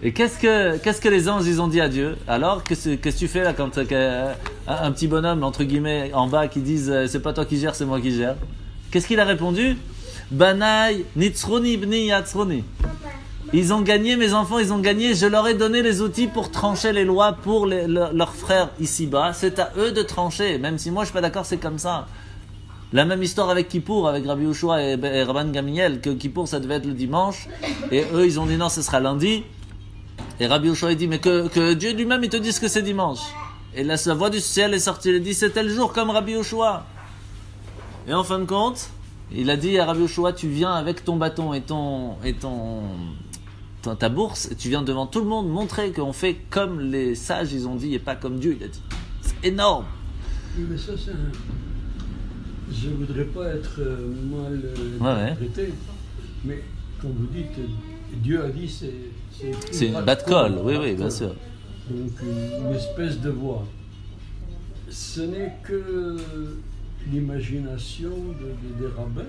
Et qu'est-ce que les anges ils ont dit à Dieu? Alors qu'est-ce que tu fais là quand un petit bonhomme entre guillemets en bas qui disent c'est pas toi qui gères, c'est moi qui gère? Qu'est-ce qu'il a répondu? Banai nitzroni bni yatzroni. Ils ont gagné, mes enfants, ils ont gagné. Je leur ai donné les outils pour trancher les lois pour leurs frères ici-bas. C'est à eux de trancher. Même si moi je suis pas d'accord, c'est comme ça. La même histoire avec Kippour, avec Rabbi Yehoshua et Rabban Gamliel, que Kippour ça devait être le dimanche, et eux ils ont dit non, ce sera lundi. Et Rabbi Yehoshua il dit mais que Dieu lui-même il te dise que c'est dimanche. Et là la voix du ciel est sortie, il dit c'était le jour comme Rabbi Yehoshua. Et en fin de compte, il a dit à Rabbi Yehoshua, tu viens avec ton bâton et ta bourse, et tu viens devant tout le monde montrer qu'on fait comme les sages ils ont dit et pas comme Dieu il a dit. C'est énorme. Oui, mais ça c'est je ne voudrais pas être mal interprété, mais quand vous dites Dieu a dit c'est une bat colle, oui, bien sûr. Donc une espèce de voix. Ce n'est que l'imagination des rabbins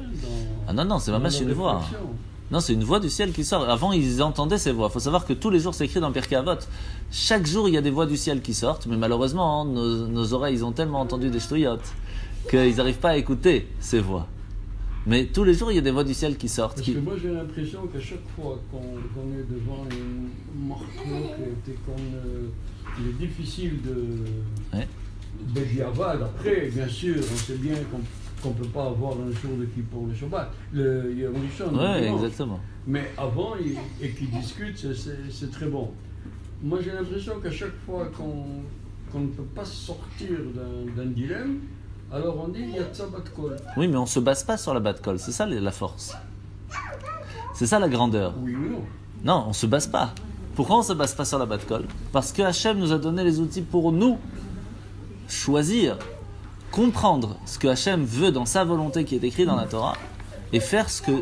dans. Non, c'est vraiment une voix. Non, c'est une voix du ciel qui sort. Avant, ils entendaient ces voix. Il faut savoir que tous les jours, c'est écrit dans Pirkei Avot. Chaque jour, il y a des voix du ciel qui sortent, mais malheureusement, nos oreilles, ils ont tellement entendu des shtouyot qu'ils n'arrivent pas à écouter ces voix. Mais tous les jours, il y a des voix du ciel qui sortent. Parce que moi, j'ai l'impression qu'à chaque fois qu'on est devant une marque il est difficile de diavad. Après, bien sûr, on sait bien qu'on ne peut pas avoir un jour de Kippour le Shabbat, le Yom Rishon. Oui, exactement. Mais avant, et qu'ils discutent, c'est très bon. Moi, j'ai l'impression qu'à chaque fois qu'on ne peut pas sortir d'un dilemme, alors on dit Yatsa Bat Kol. Oui, mais on ne se base pas sur la Bat Kol, c'est ça la force. C'est ça la grandeur. Oui ou non? Non, on ne se base pas. Pourquoi on ne se base pas sur la Bat Kol? Parce que Hachem nous a donné les outils pour nous choisir, comprendre ce que Hachem veut dans sa volonté qui est écrit dans la Torah et faire ce que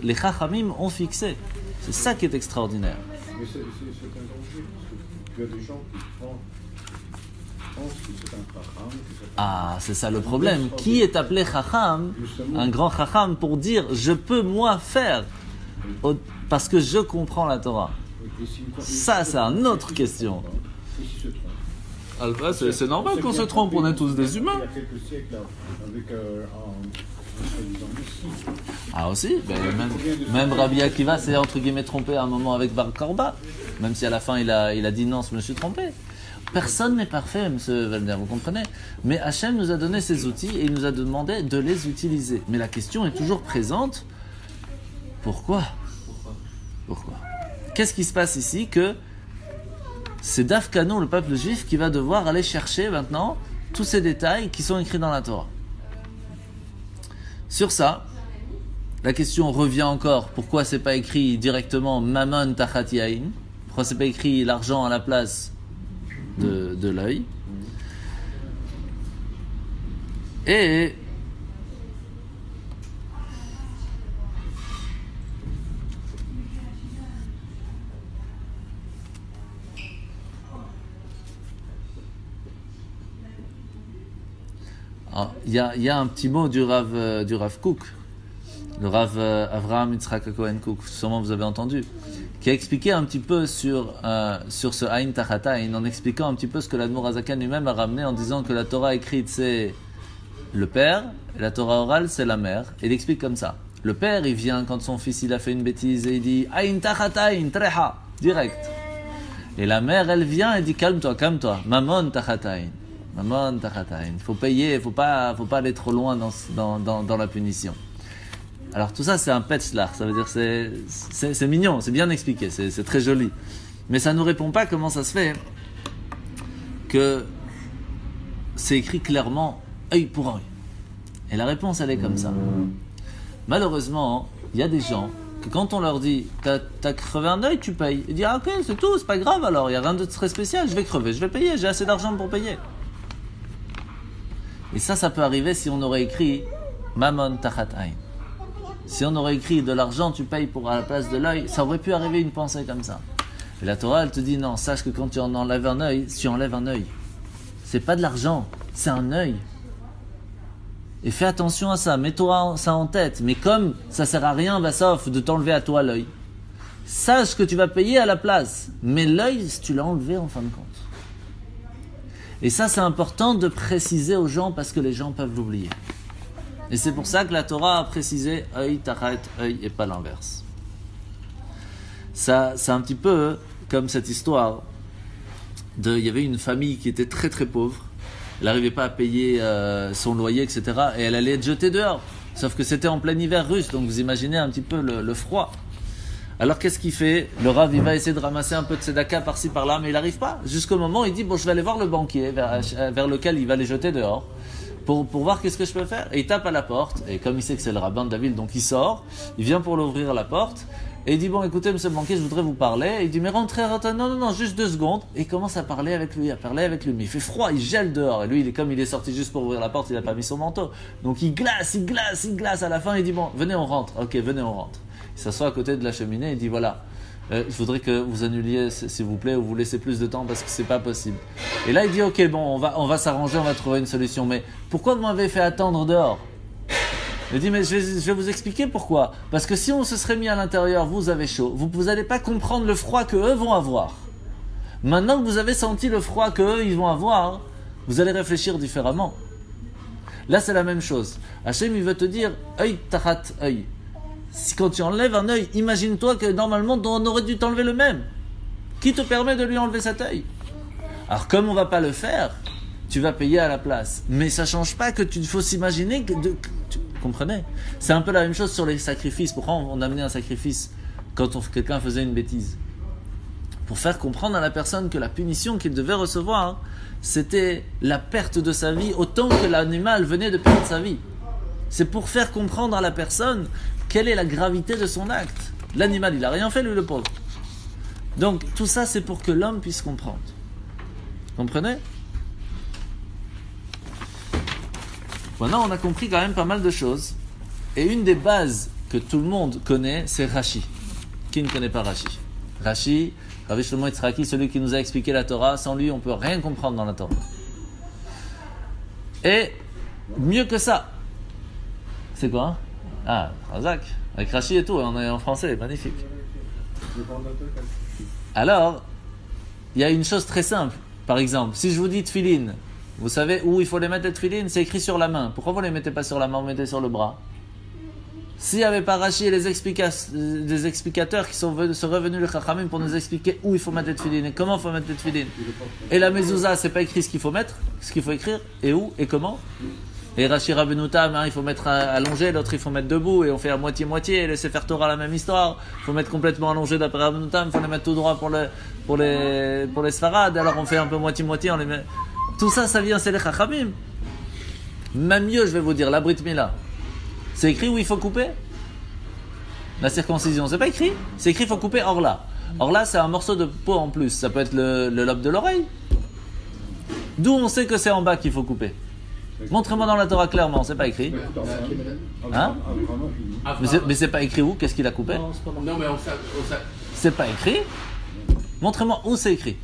les Chachamim ont fixé. C'est ça qui est extraordinaire. Mais c'est un danger, parce que tu as des gens qui pense que c'est un chacham. Ah, c'est ça le problème. Qui est appelé chacham, un grand chacham, pour dire je peux moi faire parce que je comprends la Torah. Ça, c'est une autre question. Et s'il se trompe. Alpha, c'est normal qu'on se trompe, on est tous des humains. Il y a quelques siècles, avec en soi-disant Messie. Ah aussi, même Rabbi Akiva s'est entre guillemets trompé à un moment avec Bar Korba, même si à la fin il a dit non, je me suis trompé. Personne n'est parfait, M. Valder, vous comprenez? Mais Hachem nous a donné ses outils et il nous a demandé de les utiliser. Mais la question est toujours présente. Pourquoi? Qu'est-ce qui se passe ici que c'est Dafkano, le peuple juif, qui va devoir aller chercher maintenant tous ces détails qui sont écrits dans la Torah. Sur ça, la question revient encore. Pourquoi c'est pas écrit directement Mammon Tachat Yain? Pourquoi c'est pas écrit l'argent à la place de l'œil? Et il y a un petit mot du Rav Kook, le Rav Avraham Yitzhak Cohen Kook, sûrement vous avez entendu, qui a expliqué un petit peu sur ce Aïn Tachat Aïn, en expliquant un petit peu ce que l'Admor Hazakan lui-même a ramené en disant que la Torah écrite c'est le père et la Torah orale c'est la mère. Et il explique comme ça. Le père il vient quand son fils il a fait une bêtise et il dit Aïn Tachat Aïn Treha, direct. Et la mère elle vient et dit calme-toi, Mammon Tachat Aïn. Mammon Tachat Aïn. Il faut payer, faut pas aller trop loin dans la punition. Alors tout ça c'est un petzlach, ça veut dire c'est mignon, c'est bien expliqué, c'est très joli. Mais ça ne nous répond pas comment ça se fait que c'est écrit clairement œil pour œil. Et la réponse elle est comme ça. Malheureusement, il y a des gens que quand on leur dit t'as crevé un œil, tu payes. Ils disent ah ok c'est tout, c'est pas grave alors, il n'y a rien de très spécial, je vais crever, je vais payer, j'ai assez d'argent pour payer. Et ça peut arriver si on aurait écrit Mammon Tachat Aïn. Si on aurait écrit de l'argent, tu payes pour à la place de l'œil, ça aurait pu arriver une pensée comme ça. Et la Torah, elle te dit non, sache que quand tu en enlèves un œil, tu enlèves un œil. C'est pas de l'argent, c'est un œil. Et fais attention à ça, mets-toi ça en tête. Mais comme ça sert à rien, sauf de t'enlever à toi l'œil, sache que tu vas payer à la place. Mais l'œil, tu l'as enlevé en fin de compte. Et ça, c'est important de préciser aux gens parce que les gens peuvent l'oublier. Et c'est pour ça que la Torah a précisé œil, tachat, œil et pas l'inverse. Ça, c'est un petit peu comme cette histoire il y avait une famille qui était très très pauvre. Elle n'arrivait pas à payer son loyer, etc. Et elle allait être jetée dehors. Sauf que c'était en plein hiver russe, donc vous imaginez un petit peu le froid. Alors qu'est-ce qu'il fait? Le Rav il va essayer de ramasser un peu de tzedaka par-ci par-là, mais il n'arrive pas. Jusqu'au moment où il dit bon, je vais aller voir le banquier vers lequel il va les jeter dehors pour voir qu'est-ce que je peux faire. Et il tape à la porte, et comme il sait que c'est le rabbin de la ville, donc il sort, il vient pour l'ouvrir la porte, et il dit bon écoutez monsieur le banquier, je voudrais vous parler. Et il dit mais rentrez, non, juste 2 secondes. Et il commence à parler avec lui, mais il fait froid, il gèle dehors. Et lui, comme il est sorti juste pour ouvrir la porte, il n'a pas mis son manteau. Donc il glace. À la fin, il dit bon, venez on rentre. Ok, venez on rentre. Il s'assoit à côté de la cheminée et dit voilà, je voudrais que vous annuliez s'il vous plaît ou vous laissez plus de temps parce que c'est pas possible. Et là il dit ok bon on va s'arranger, on va trouver une solution, mais pourquoi vous m'avez fait attendre dehors? Il dit mais je vais vous expliquer pourquoi. Parce que si on se serait mis à l'intérieur, vous avez chaud, vous n'allez pas comprendre le froid que eux vont avoir. Maintenant que vous avez senti le froid que eux ils vont avoir, vous allez réfléchir différemment. Là c'est la même chose. Hachem il veut te dire œil tachat œil. Si quand tu enlèves un œil, imagine-toi que normalement on aurait dû t'enlever le même. Qui te permet de lui enlever cet œil? Alors comme on va pas le faire, tu vas payer à la place. Mais ça change pas que tu faut s'imaginer que comprenez? C'est un peu la même chose sur les sacrifices. Pourquoi on amenait un sacrifice quand quelqu'un faisait une bêtise? Pour faire comprendre à la personne que la punition qu'il devait recevoir, c'était la perte de sa vie autant que l'animal venait de perdre sa vie. C'est pour faire comprendre à la personne quelle est la gravité de son acte. L'animal, il n'a rien fait, lui, le pauvre. Donc, tout ça, c'est pour que l'homme puisse comprendre. Comprenez? Maintenant, on a compris quand même pas mal de choses. Et une des bases que tout le monde connaît, c'est Rashi. Qui ne connaît pas Rashi? Rashi, Rabbi Shlomo Yitzhaki, celui qui nous a expliqué la Torah, sans lui, on ne peut rien comprendre dans la Torah. Et mieux que ça. C'est quoi hein? Ah, Razak. Avec Rachi et tout, on est en français, magnifique. Alors, il y a une chose très simple. Par exemple, si je vous dis tefilin, vous savez où il faut les mettre les tefilin? C'est écrit sur la main. Pourquoi vous ne les mettez pas sur la main, vous mettez sur le bras? S'il n'y avait pas Rachi et les explicateurs qui sont revenus les Chachamim pour nous expliquer où il faut mettre les tefilin et comment il faut mettre les tefilin. Et la mezouza, c'est pas écrit ce qu'il faut mettre, ce qu'il faut écrire, et où, et comment. Et Rashi Rabbeinu Tam, il faut mettre allongé, l'autre il faut mettre debout, et on fait à moitié-moitié, et laisser faire Torah la même histoire. Il faut mettre complètement allongé d'après Rabbeinu Tam, il faut les mettre tout droit pour les Sfarad, alors on fait un peu moitié-moitié, on les met. Tout ça, ça vient, c'est les Chachamim. Même mieux, je vais vous dire, la Brit Mila. C'est écrit où il faut couper? La circoncision, c'est pas écrit. C'est écrit il faut couper or là. Or là, c'est un morceau de peau en plus. Ça peut être le lobe de l'oreille. D'où on sait que c'est en bas qu'il faut couper. Montrez-moi dans la Torah clairement, c'est pas écrit. Hein? Mais c'est pas écrit où? Qu'est-ce qu'il a coupé? Non, mais c'est pas écrit. Montrez-moi où c'est écrit.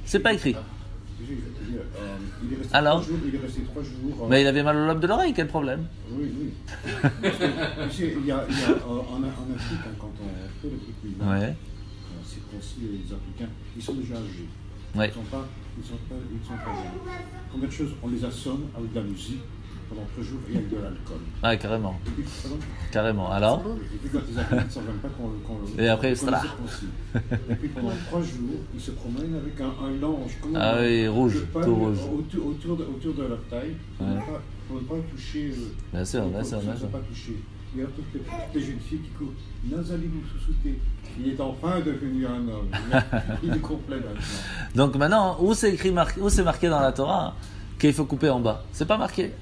C'est pas écrit. Alors? Il est resté 3 jours. Mais il avait mal au lobe de l'oreille, quel problème? Oui. Il y a en Afrique, quand on fait le truc ouais. On circoncis les Africains, ils sont déjà âgés. Ouais. Ils sont pas jeunes. Combien de choses on les assomme avec de la musique pendant 3 jours et avec de l'alcool. Ah, carrément. Carrément. Alors? Et puis quand les Africains ne savent même pas qu'on et après, c'est là. Et puis pendant 3 jours, ils se promènent avec un linge. Ah oui, rouge, tout rouge. Autour de leur taille, pour ne pas toucher. Bien sûr. Pas toucher. Il y a toutes les jeunes filles qui courent. Nazali Moussouté. Il est enfin devenu un homme. Il est complet maintenant. Donc maintenant, où c'est marqué dans la Torah qu'il faut couper en bas? C'est pas marqué.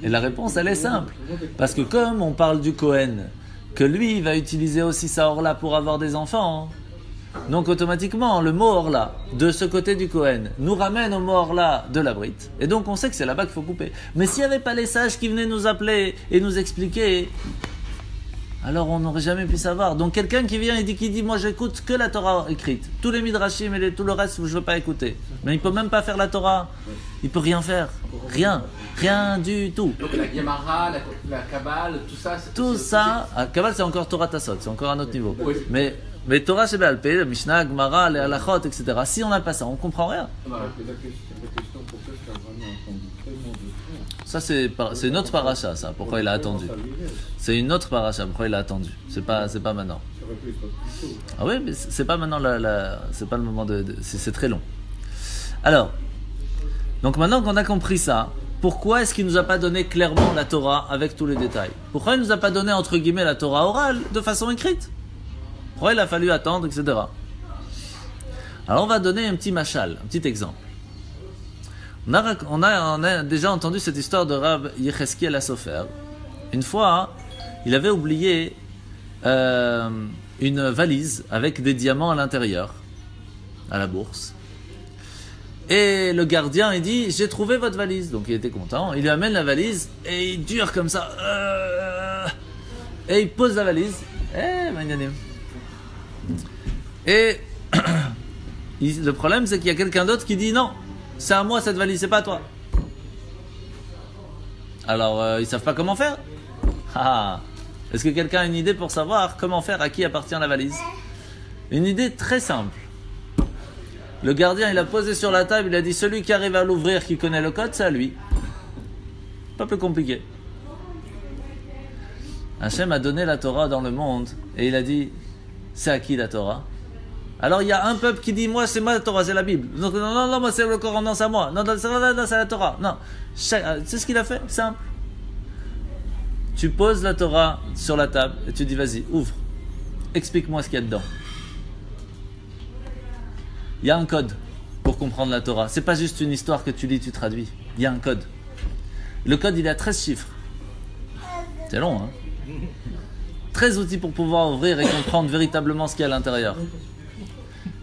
Et la réponse, elle est simple. Parce que comme on parle du Kohen, que lui, il va utiliser aussi sa orla pour avoir des enfants, donc automatiquement, le mot orla, de ce côté du Kohen, nous ramène au mot orla de la Brite. Et donc on sait que c'est là-bas qu'il faut couper. Mais s'il n'y avait pas les sages qui venaient nous appeler et nous expliquer, alors on n'aurait jamais pu savoir. Donc quelqu'un qui vient et qui dit, moi j'écoute que la Torah écrite. Tous les midrashim et tout le reste, je ne veux pas écouter. Mais il ne peut même pas faire la Torah. Il ne peut rien faire. Rien du tout. Donc la Gemara, la Kabbale, tout ça. Tout ça, Kabbale c'est encore Torah Tassot, c'est encore un autre niveau. Oui. Mais Torah c'est Baal Peh, le Mishnah, Gemara, les Halachot, etc. Si on n'a pas ça, on ne comprend rien. Voilà. La question, pourquoi est-ce qu'il a vraiment attendu tellement de temps? Ça c'est une autre paracha, ça. Pourquoi il a attendu? C'est une autre paracha. Pourquoi il a attendu? C'est pas maintenant. Ah oui, mais c'est pas maintenant c'est pas le moment c'est très long. Alors, donc maintenant qu'on a compris ça, pourquoi est-ce qu'il nous a pas donné clairement la Torah avec tous les détails? Pourquoi il nous a pas donné entre guillemets la Torah orale de façon écrite? Pourquoi il a fallu attendre, etc. Alors on va donner un petit machal, un petit exemple. On a déjà entendu cette histoire de Rab Yecheskel Sofer. Une fois, il avait oublié une valise avec des diamants à l'intérieur, à la bourse. Et le gardien, il dit, j'ai trouvé votre valise. Donc il était content, il lui amène la valise et il dure comme ça. Et il pose la valise. Et le problème, c'est qu'il y a quelqu'un d'autre qui dit non. C'est à moi cette valise, c'est pas à toi. Alors, ils savent pas comment faire. Est-ce que quelqu'un a une idée pour savoir comment faire, à qui appartient la valise? Une idée très simple. Le gardien, il a posé sur la table, il a dit celui qui arrive à l'ouvrir, qui connaît le code, c'est à lui. Pas plus compliqué. Hachem a donné la Torah dans le monde et il a dit c'est à qui la Torah? Alors il y a un peuple qui dit moi c'est ma Torah, c'est la Bible. Donc non, moi c'est le Coran, non c'est à moi. Non, c'est la Torah. Non, c'est ce qu'il a fait, simple. Tu poses la Torah sur la table et tu dis vas-y, ouvre. Explique-moi ce qu'il y a dedans. Il y a un code pour comprendre la Torah. C'est pas juste une histoire que tu lis, tu traduis. Il y a un code. Le code il a 13 chiffres. C'est long, hein? 13 outils pour pouvoir ouvrir et comprendre véritablement ce qu'il y a à l'intérieur.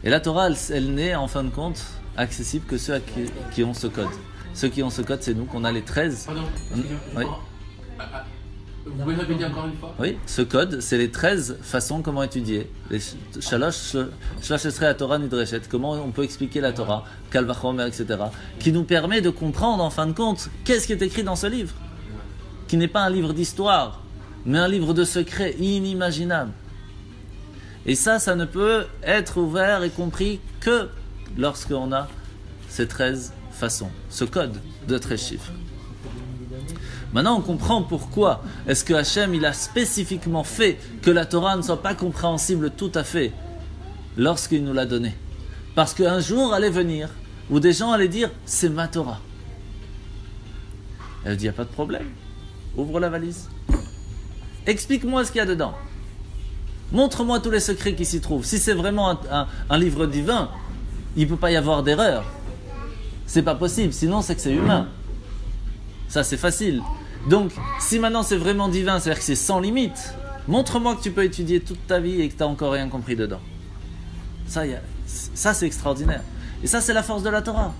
Et la Torah, elle n'est en fin de compte accessible que ceux qui ont ce code. Ceux qui ont ce code, c'est nous, qu'on a les 13. Pardon, oui. Vous pouvez répéter encore une fois? Oui, ce code, c'est les 13 façons comment étudier. Les Shalosh Esrei HaTorah Nidreshet, comment on peut expliquer la Torah, Kal Vachomer, etc. Qui nous permet de comprendre, en fin de compte, qu'est-ce qui est écrit dans ce livre. Qui n'est pas un livre d'histoire, mais un livre de secrets inimaginables. Et ça ne peut être ouvert et compris que lorsqu'on a ces 13 façons, ce code de 13 chiffres. Maintenant, on comprend pourquoi est-ce que Hachem il a spécifiquement fait que la Torah ne soit pas compréhensible tout à fait lorsqu'il nous l'a donnée. Parce qu'un jour allait venir où des gens allaient dire « c'est ma Torah ». Elle dit « il n'y a pas de problème, ouvre la valise. Explique-moi ce qu'il y a dedans. Montre-moi tous les secrets qui s'y trouvent. Si c'est vraiment un livre divin, il ne peut pas y avoir d'erreur. C'est pas possible, sinon c'est que c'est humain. Ça c'est facile. Donc, si maintenant c'est vraiment divin, c'est-à-dire que c'est sans limite, montre-moi que tu peux étudier toute ta vie et que tu n'as encore rien compris dedans. Ça c'est extraordinaire. Et ça c'est la force de la Torah.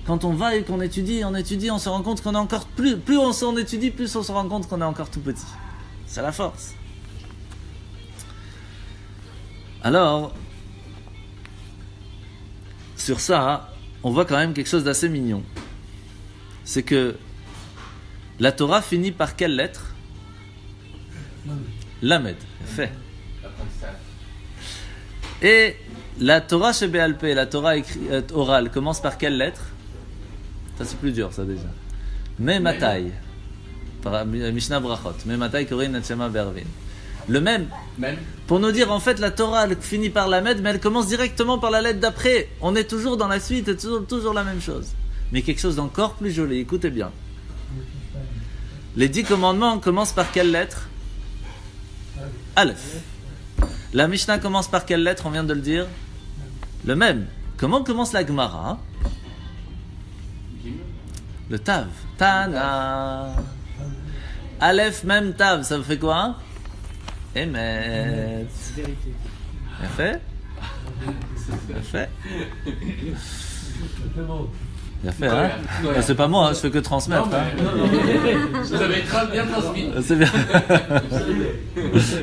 Quand on va et qu'on étudie, on se rend compte qu'on est encore plus on s'en étudie, plus on se rend compte qu'on est encore tout petit. C'est la force. Alors, sur ça, on voit quand même quelque chose d'assez mignon. C'est que la Torah finit par quelle lettre? Lamed. Fait. Et la Torah chez Béal Pé, la Torah orale, commence par quelle lettre? Ça c'est plus dur ça déjà. Mematai. Par Mishnah Brachot. Mematai Korin Netshema Bervin. Le même. Pour nous dire en fait la Torah elle finit par Lamed, mais elle commence directement par la lettre d'après. On est toujours dans la suite, et toujours la même chose. Mais quelque chose d'encore plus joli, écoutez bien. Les 10 commandements commencent par quelle lettre? Aleph. La Mishnah commence par quelle lettre? On vient de le dire. Le même. Comment commence la Gemara? Le Tav. Tana. Aleph, même Tav, ça fait quoi? Emet. Bien fait? Bien fait? Bien fait, hein? C'est pas moi, hein, je fais que transmettre. Non, vous avez bien transmis. C'est bien.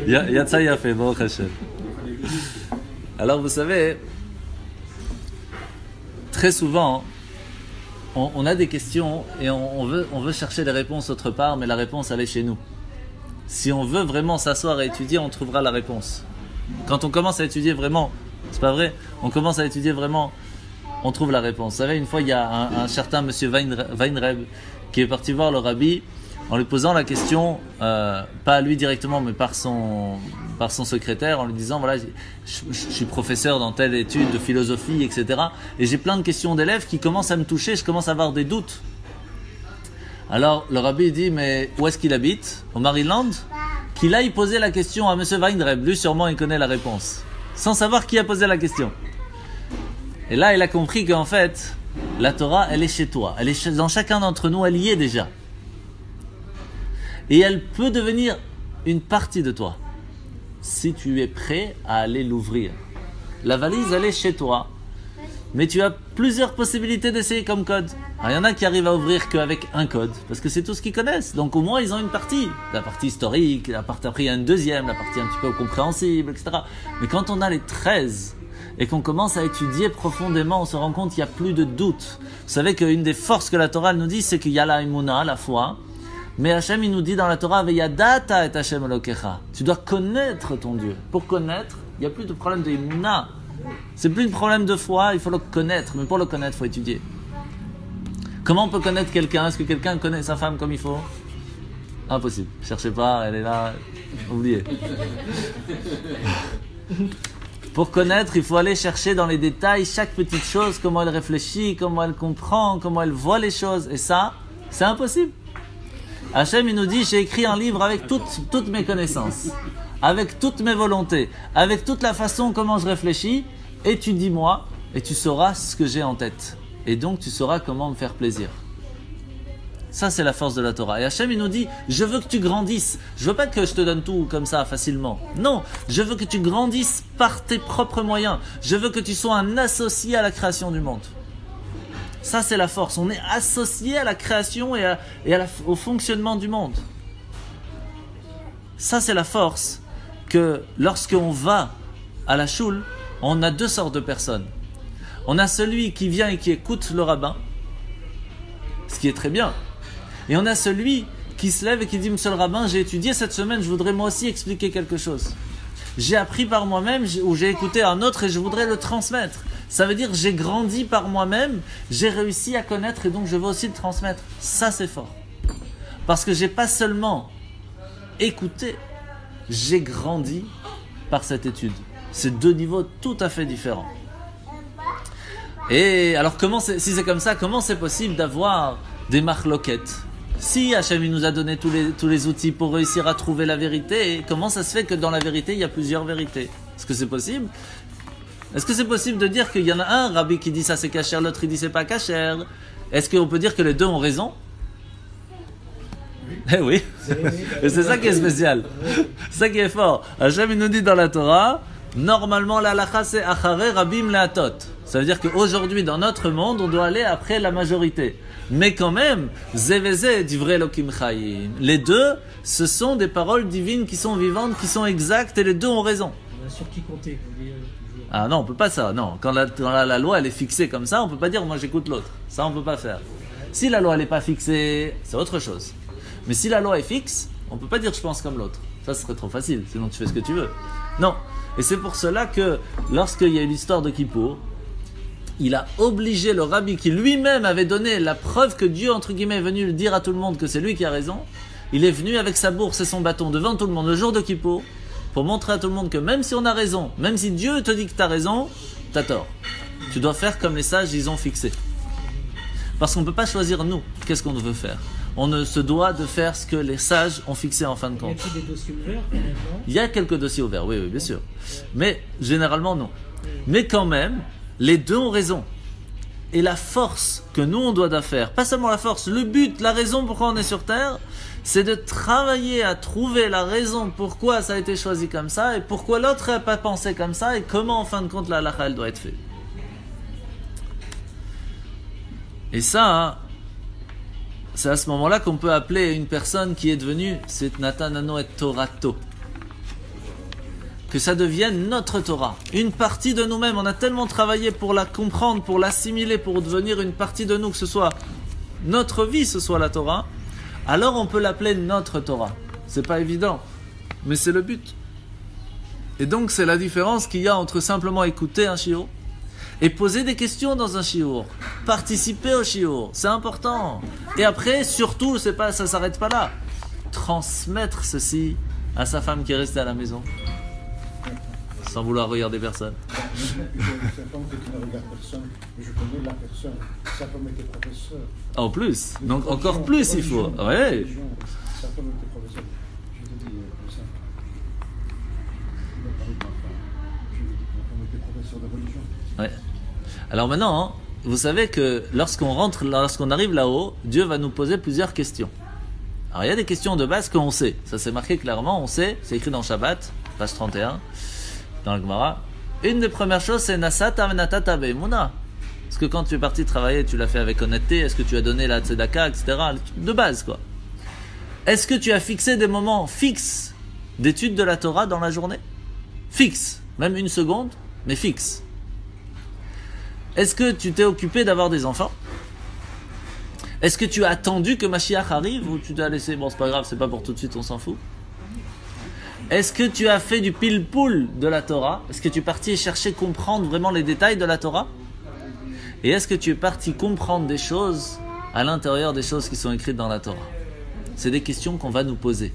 Il y a de ça, il y a fait. Bon, Hachem. Alors, vous savez, très souvent, on a des questions et on veut chercher des réponses autre part, mais la réponse, elle est chez nous. Si on veut vraiment s'asseoir et étudier, on trouvera la réponse. Quand on commence à étudier vraiment, c'est pas vrai, on commence à étudier vraiment, on trouve la réponse. Vous savez, une fois, il y a un certain monsieur Weinreb qui est parti voir le rabbi en lui posant la question, pas à lui directement, mais par son secrétaire, en lui disant, voilà, je suis professeur dans telle étude de philosophie, etc. Et j'ai plein de questions d'élèves qui commencent à me toucher, je commence à avoir des doutes. Alors, le rabbi dit, mais où est-ce qu'il habite? Au Maryland? Qu'il aille poser la question à monsieur Weinreb. Lui, sûrement, il connaît la réponse. Sans savoir qui a posé la question. Et là, il a compris qu'en fait, la Torah, elle est chez toi. Elle est dans chacun d'entre nous, elle y est déjà. Et elle peut devenir une partie de toi. Si tu es prêt à aller l'ouvrir. La valise, elle est chez toi. Mais tu as plusieurs possibilités d'essayer comme code. Alors, il y en a qui arrivent à ouvrir qu'avec un code, parce que c'est tout ce qu'ils connaissent. Donc au moins ils ont une partie. La partie historique, la partie après il y a une deuxième, la partie un petit peu compréhensible, etc. Mais quand on a les 13 et qu'on commence à étudier profondément, on se rend compte qu'il n'y a plus de doute. Vous savez qu'une des forces que la Torah nous dit, c'est qu'il y a la Emunah, la foi. Mais Hachem il nous dit dans la Torah, Veyadata et Hachem Elokecha. Tu dois connaître ton Dieu. Pour connaître, il n'y a plus de problème de Emunah. C'est plus un problème de foi, il faut le connaître. Mais pour le connaître, il faut étudier. Comment on peut connaître quelqu'un? Est-ce que quelqu'un connaît sa femme comme il faut? Impossible. Cherchez pas, elle est là. Oubliez. Pour connaître, il faut aller chercher dans les détails chaque petite chose, comment elle réfléchit, comment elle comprend, comment elle voit les choses. Et ça, c'est impossible. Hachem, il nous dit, j'ai écrit un livre avec toutes mes connaissances, avec toutes mes volontés, avec toute la façon comment je réfléchis. Étudie-moi et tu sauras ce que j'ai en tête. Et donc tu sauras comment me faire plaisir. Ça c'est la force de la Torah. Et Hachem il nous dit, je veux que tu grandisses. Je veux pas que je te donne tout comme ça facilement. Non, je veux que tu grandisses par tes propres moyens. Je veux que tu sois un associé à la création du monde. Ça c'est la force. On est associé à la création et au fonctionnement du monde. Ça, c'est la force que lorsqu'on va à la choule, on a deux sortes de personnes. On a celui qui vient et qui écoute le rabbin, ce qui est très bien. Et on a celui qui se lève et qui dit « Monsieur le rabbin, j'ai étudié cette semaine, je voudrais moi aussi expliquer quelque chose. J'ai appris par moi-même ou j'ai écouté un autre et je voudrais le transmettre. Ça veut dire j'ai grandi par moi-même, j'ai réussi à connaître et donc je veux aussi le transmettre. » Ça, c'est fort. Parce que j'ai pas seulement écouté, j'ai grandi par cette étude. C'est deux niveaux tout à fait différents. Et alors, si c'est comme ça, comment c'est possible d'avoir des marloquettes? Si Hachem nous a donné tous les outils pour réussir à trouver la vérité, comment ça se fait que dans la vérité, il y a plusieurs vérités? Est-ce que c'est possible? Est-ce que c'est possible de dire qu'il y en a un rabbi qui dit ça c'est kasher, l'autre il dit c'est pas kasher? Est-ce qu'on peut dire que les deux ont raison? Eh oui, et c'est ça qui est spécial. C'est ça qui est fort. Hachem il nous dit dans la Torah, normalement la halakha c'est achare rabim leatot. Ça veut dire qu'aujourd'hui dans notre monde on doit aller après la majorité. Mais quand même, zeveze divrei Elokim chayim. Les deux, ce sont des paroles divines qui sont vivantes, qui sont exactes et les deux ont raison. On a sur qui compter. Ah non, on peut pas ça. Non, quand la loi elle est fixée comme ça, on peut pas dire moi j'écoute l'autre. Ça on peut pas faire. Si la loi elle est pas fixée, c'est autre chose. Mais si la loi est fixe, on peut pas dire je pense comme l'autre. Ça ce serait trop facile, sinon tu fais ce que tu veux. Non. Et c'est pour cela que lorsqu'il y a eu l'histoire de Kippour, il a obligé le rabbi qui lui-même avait donné la preuve que Dieu entre guillemets est venu le dire à tout le monde que c'est lui qui a raison. Il est venu avec sa bourse et son bâton devant tout le monde le jour de Kippour pour montrer à tout le monde que même si on a raison, même si Dieu te dit que tu as raison, tu as tort. Tu dois faire comme les sages ils ont fixé. Parce qu'on ne peut pas choisir nous, qu'est-ce qu'on veut faire. On ne se doit de faire ce que les sages ont fixé en fin de compte. Il y a des dossiers ouverts quand même, non? Il y a quelques dossiers ouverts, oui, bien sûr. Mais généralement non. Mais quand même, les deux ont raison. Et la force que nous on doit faire, pas seulement la force, le but, la raison pourquoi on est sur Terre, c'est de travailler à trouver la raison pourquoi ça a été choisi comme ça et pourquoi l'autre n'a pas pensé comme ça et comment en fin de compte la halakha elle doit être faite. Et ça, c'est à ce moment-là qu'on peut appeler une personne qui est devenue c'est Natanano et Torato. Que ça devienne notre Torah, une partie de nous-mêmes. On a tellement travaillé pour la comprendre, pour l'assimiler, pour devenir une partie de nous, que ce soit notre vie, ce soit la Torah. Alors on peut l'appeler notre Torah. C'est pas évident, mais c'est le but. Et donc c'est la différence qu'il y a entre simplement écouter un shiur et poser des questions dans un shiur, participer au shiur, c'est important. Et après, surtout, c'est pas, ça s'arrête pas là. Transmettre ceci à sa femme qui est restée à la maison. Sans vouloir regarder personne. Sa femme qui ne regarde personne, je connais la personne. Sa femme était professeur. En plus, donc encore plus il faut. Ouais. Sa femme était professeur. Je te dis comme ça. Je vais parler de ma femme. Je lui dis que ma femme était professeur de religion. Ouais. Alors maintenant, vous savez que lorsqu'on arrive là-haut, Dieu va nous poser plusieurs questions. Alors il y a des questions de base qu'on sait. Ça c'est marqué clairement, on sait. C'est écrit dans Shabbat, page 31. Dans le Gemara, une des premières choses c'est Nasata Venatata Be'emuna. Est-ce que quand tu es parti travailler, tu l'as fait avec honnêteté? Est-ce que tu as donné la tzedaka, etc. De base quoi. Est-ce que tu as fixé des moments fixes d'étude de la Torah dans la journée? Fixe, même une seconde, mais fixe. Est-ce que tu t'es occupé d'avoir des enfants? Est-ce que tu as attendu que Mashiach arrive ou tu t'as laissé, bon c'est pas grave, c'est pas pour tout de suite, on s'en fout? Est-ce que tu as fait du pile-poule de la Torah? Est-ce que tu es parti chercher comprendre vraiment les détails de la Torah? Et est-ce que tu es parti comprendre des choses à l'intérieur des choses qui sont écrites dans la Torah? C'est des questions qu'on va nous poser.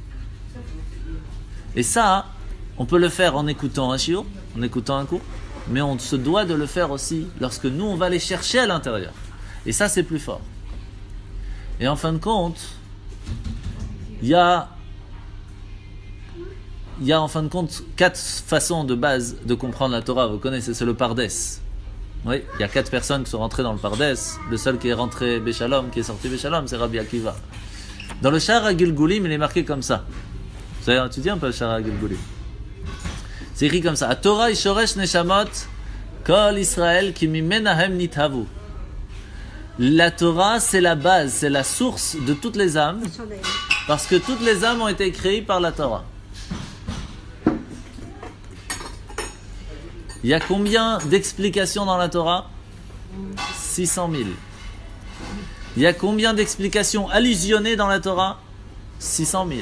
Et ça, on peut le faire en écoutant un shiur, en écoutant un cours, mais on se doit de le faire aussi lorsque nous, on va les chercher à l'intérieur. Et ça, c'est plus fort. Et en fin de compte, il y a en fin de compte 4 façons de base de comprendre la Torah. Vous connaissez, c'est le Pardes. Oui, il y a 4 personnes qui sont rentrées dans le Pardes. Le seul qui est rentré Béchalom, qui est sorti Béchalom, c'est Rabbi Akiva. Dans le Sha'ar HaGilgulim, il est marqué comme ça. Vous avez étudié un peu le Sha'ar HaGilgulim? C'est écrit comme ça. A Torah ishoresh neshamot kol Israël ki mimenahem nithavu. La Torah, c'est la base, c'est la source de toutes les âmes. Parce que toutes les âmes ont été créées par la Torah. Il y a combien d'explications dans la Torah? 600 000. Il y a combien d'explications allusionnées dans la Torah? 600 000.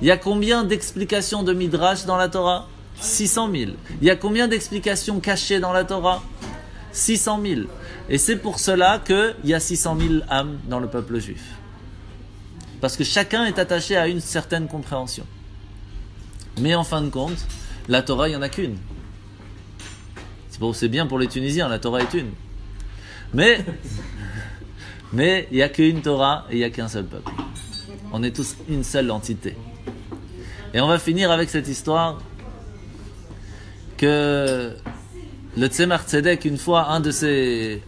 Il y a combien d'explications de Midrash dans la Torah? 600 000. Il y a combien d'explications cachées dans la Torah? 600 000. Et c'est pour cela qu'il y a 600 000 âmes dans le peuple juif. Parce que chacun est attaché à une certaine compréhension. Mais en fin de compte, la Torah, il n'y en a qu'une. C'est bien pour les Tunisiens, la Torah est une. Mais il n'y a qu'une Torah et il n'y a qu'un seul peuple. On est tous une seule entité. Et on va finir avec cette histoire que le Tzemar Tzedek, une fois, un de ses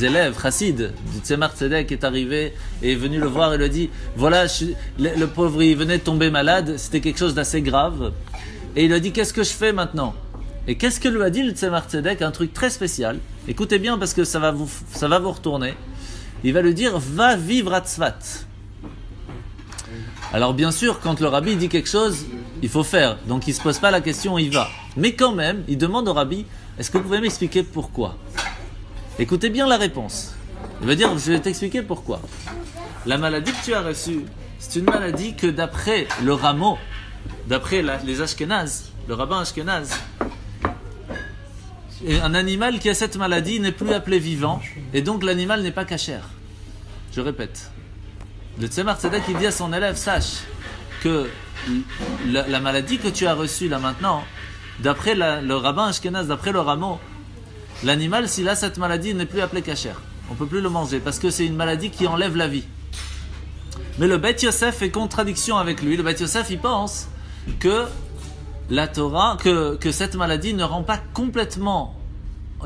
élèves, Chassid, du Tzemar Tzedek, est arrivé et est venu le voir et lui a dit, voilà, le pauvre, il venait de tomber malade, c'était quelque chose d'assez grave. Et il lui a dit, qu'est-ce que je fais maintenant? Et qu'est-ce que lui a dit le Tzemar Tzedek? Un truc très spécial. Écoutez bien parce que ça va vous retourner. Il va lui dire, va vivre à Tzfat. Alors bien sûr, quand le rabbi dit quelque chose, il faut faire. Donc il ne se pose pas la question, il va. Mais quand même, il demande au rabbi, est-ce que vous pouvez m'expliquer pourquoi? Écoutez bien la réponse. Il va dire, je vais t'expliquer pourquoi. La maladie que tu as reçue, c'est une maladie que d'après le Ramo, d'après les Ashkénazes, le rabbin Ashkénaze, un animal qui a cette maladie n'est plus appelé vivant, et donc l'animal n'est pas cachère. Je répète. Le Tzemar Tzedek, il dit à son élève, sache que la maladie que tu as reçue là maintenant, d'après le rabbin Ashkenaz, d'après le Ramo, l'animal, s'il a cette maladie, n'est plus appelé cachère. On ne peut plus le manger parce que c'est une maladie qui enlève la vie. Mais le Beth Yosef fait contradiction avec lui. Le Beth Yosef, il pense que la Torah, que cette maladie ne rend pas complètement,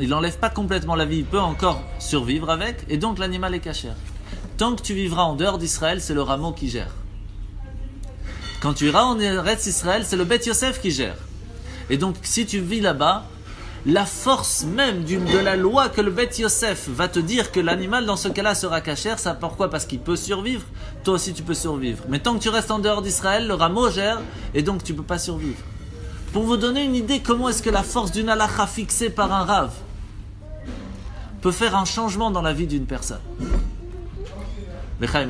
il n'enlève pas complètement la vie, il peut encore survivre avec, et donc l'animal est cachère. Tant que tu vivras en dehors d'Israël, c'est le Ramo qui gère. Quand tu iras en Eretz Israël, c'est le Beth Yosef qui gère. Et donc, si tu vis là-bas, la force même de la loi que le Beth Yosef va te dire que l'animal dans ce cas-là sera cachère, ça pourquoi? Parce qu'il peut survivre, toi aussi tu peux survivre. Mais tant que tu restes en dehors d'Israël, le Ramo gère, et donc tu ne peux pas survivre. Pour vous donner une idée, comment est-ce que la force d'une halakha fixée par un Rav peut faire un changement dans la vie d'une personne. L'chaim.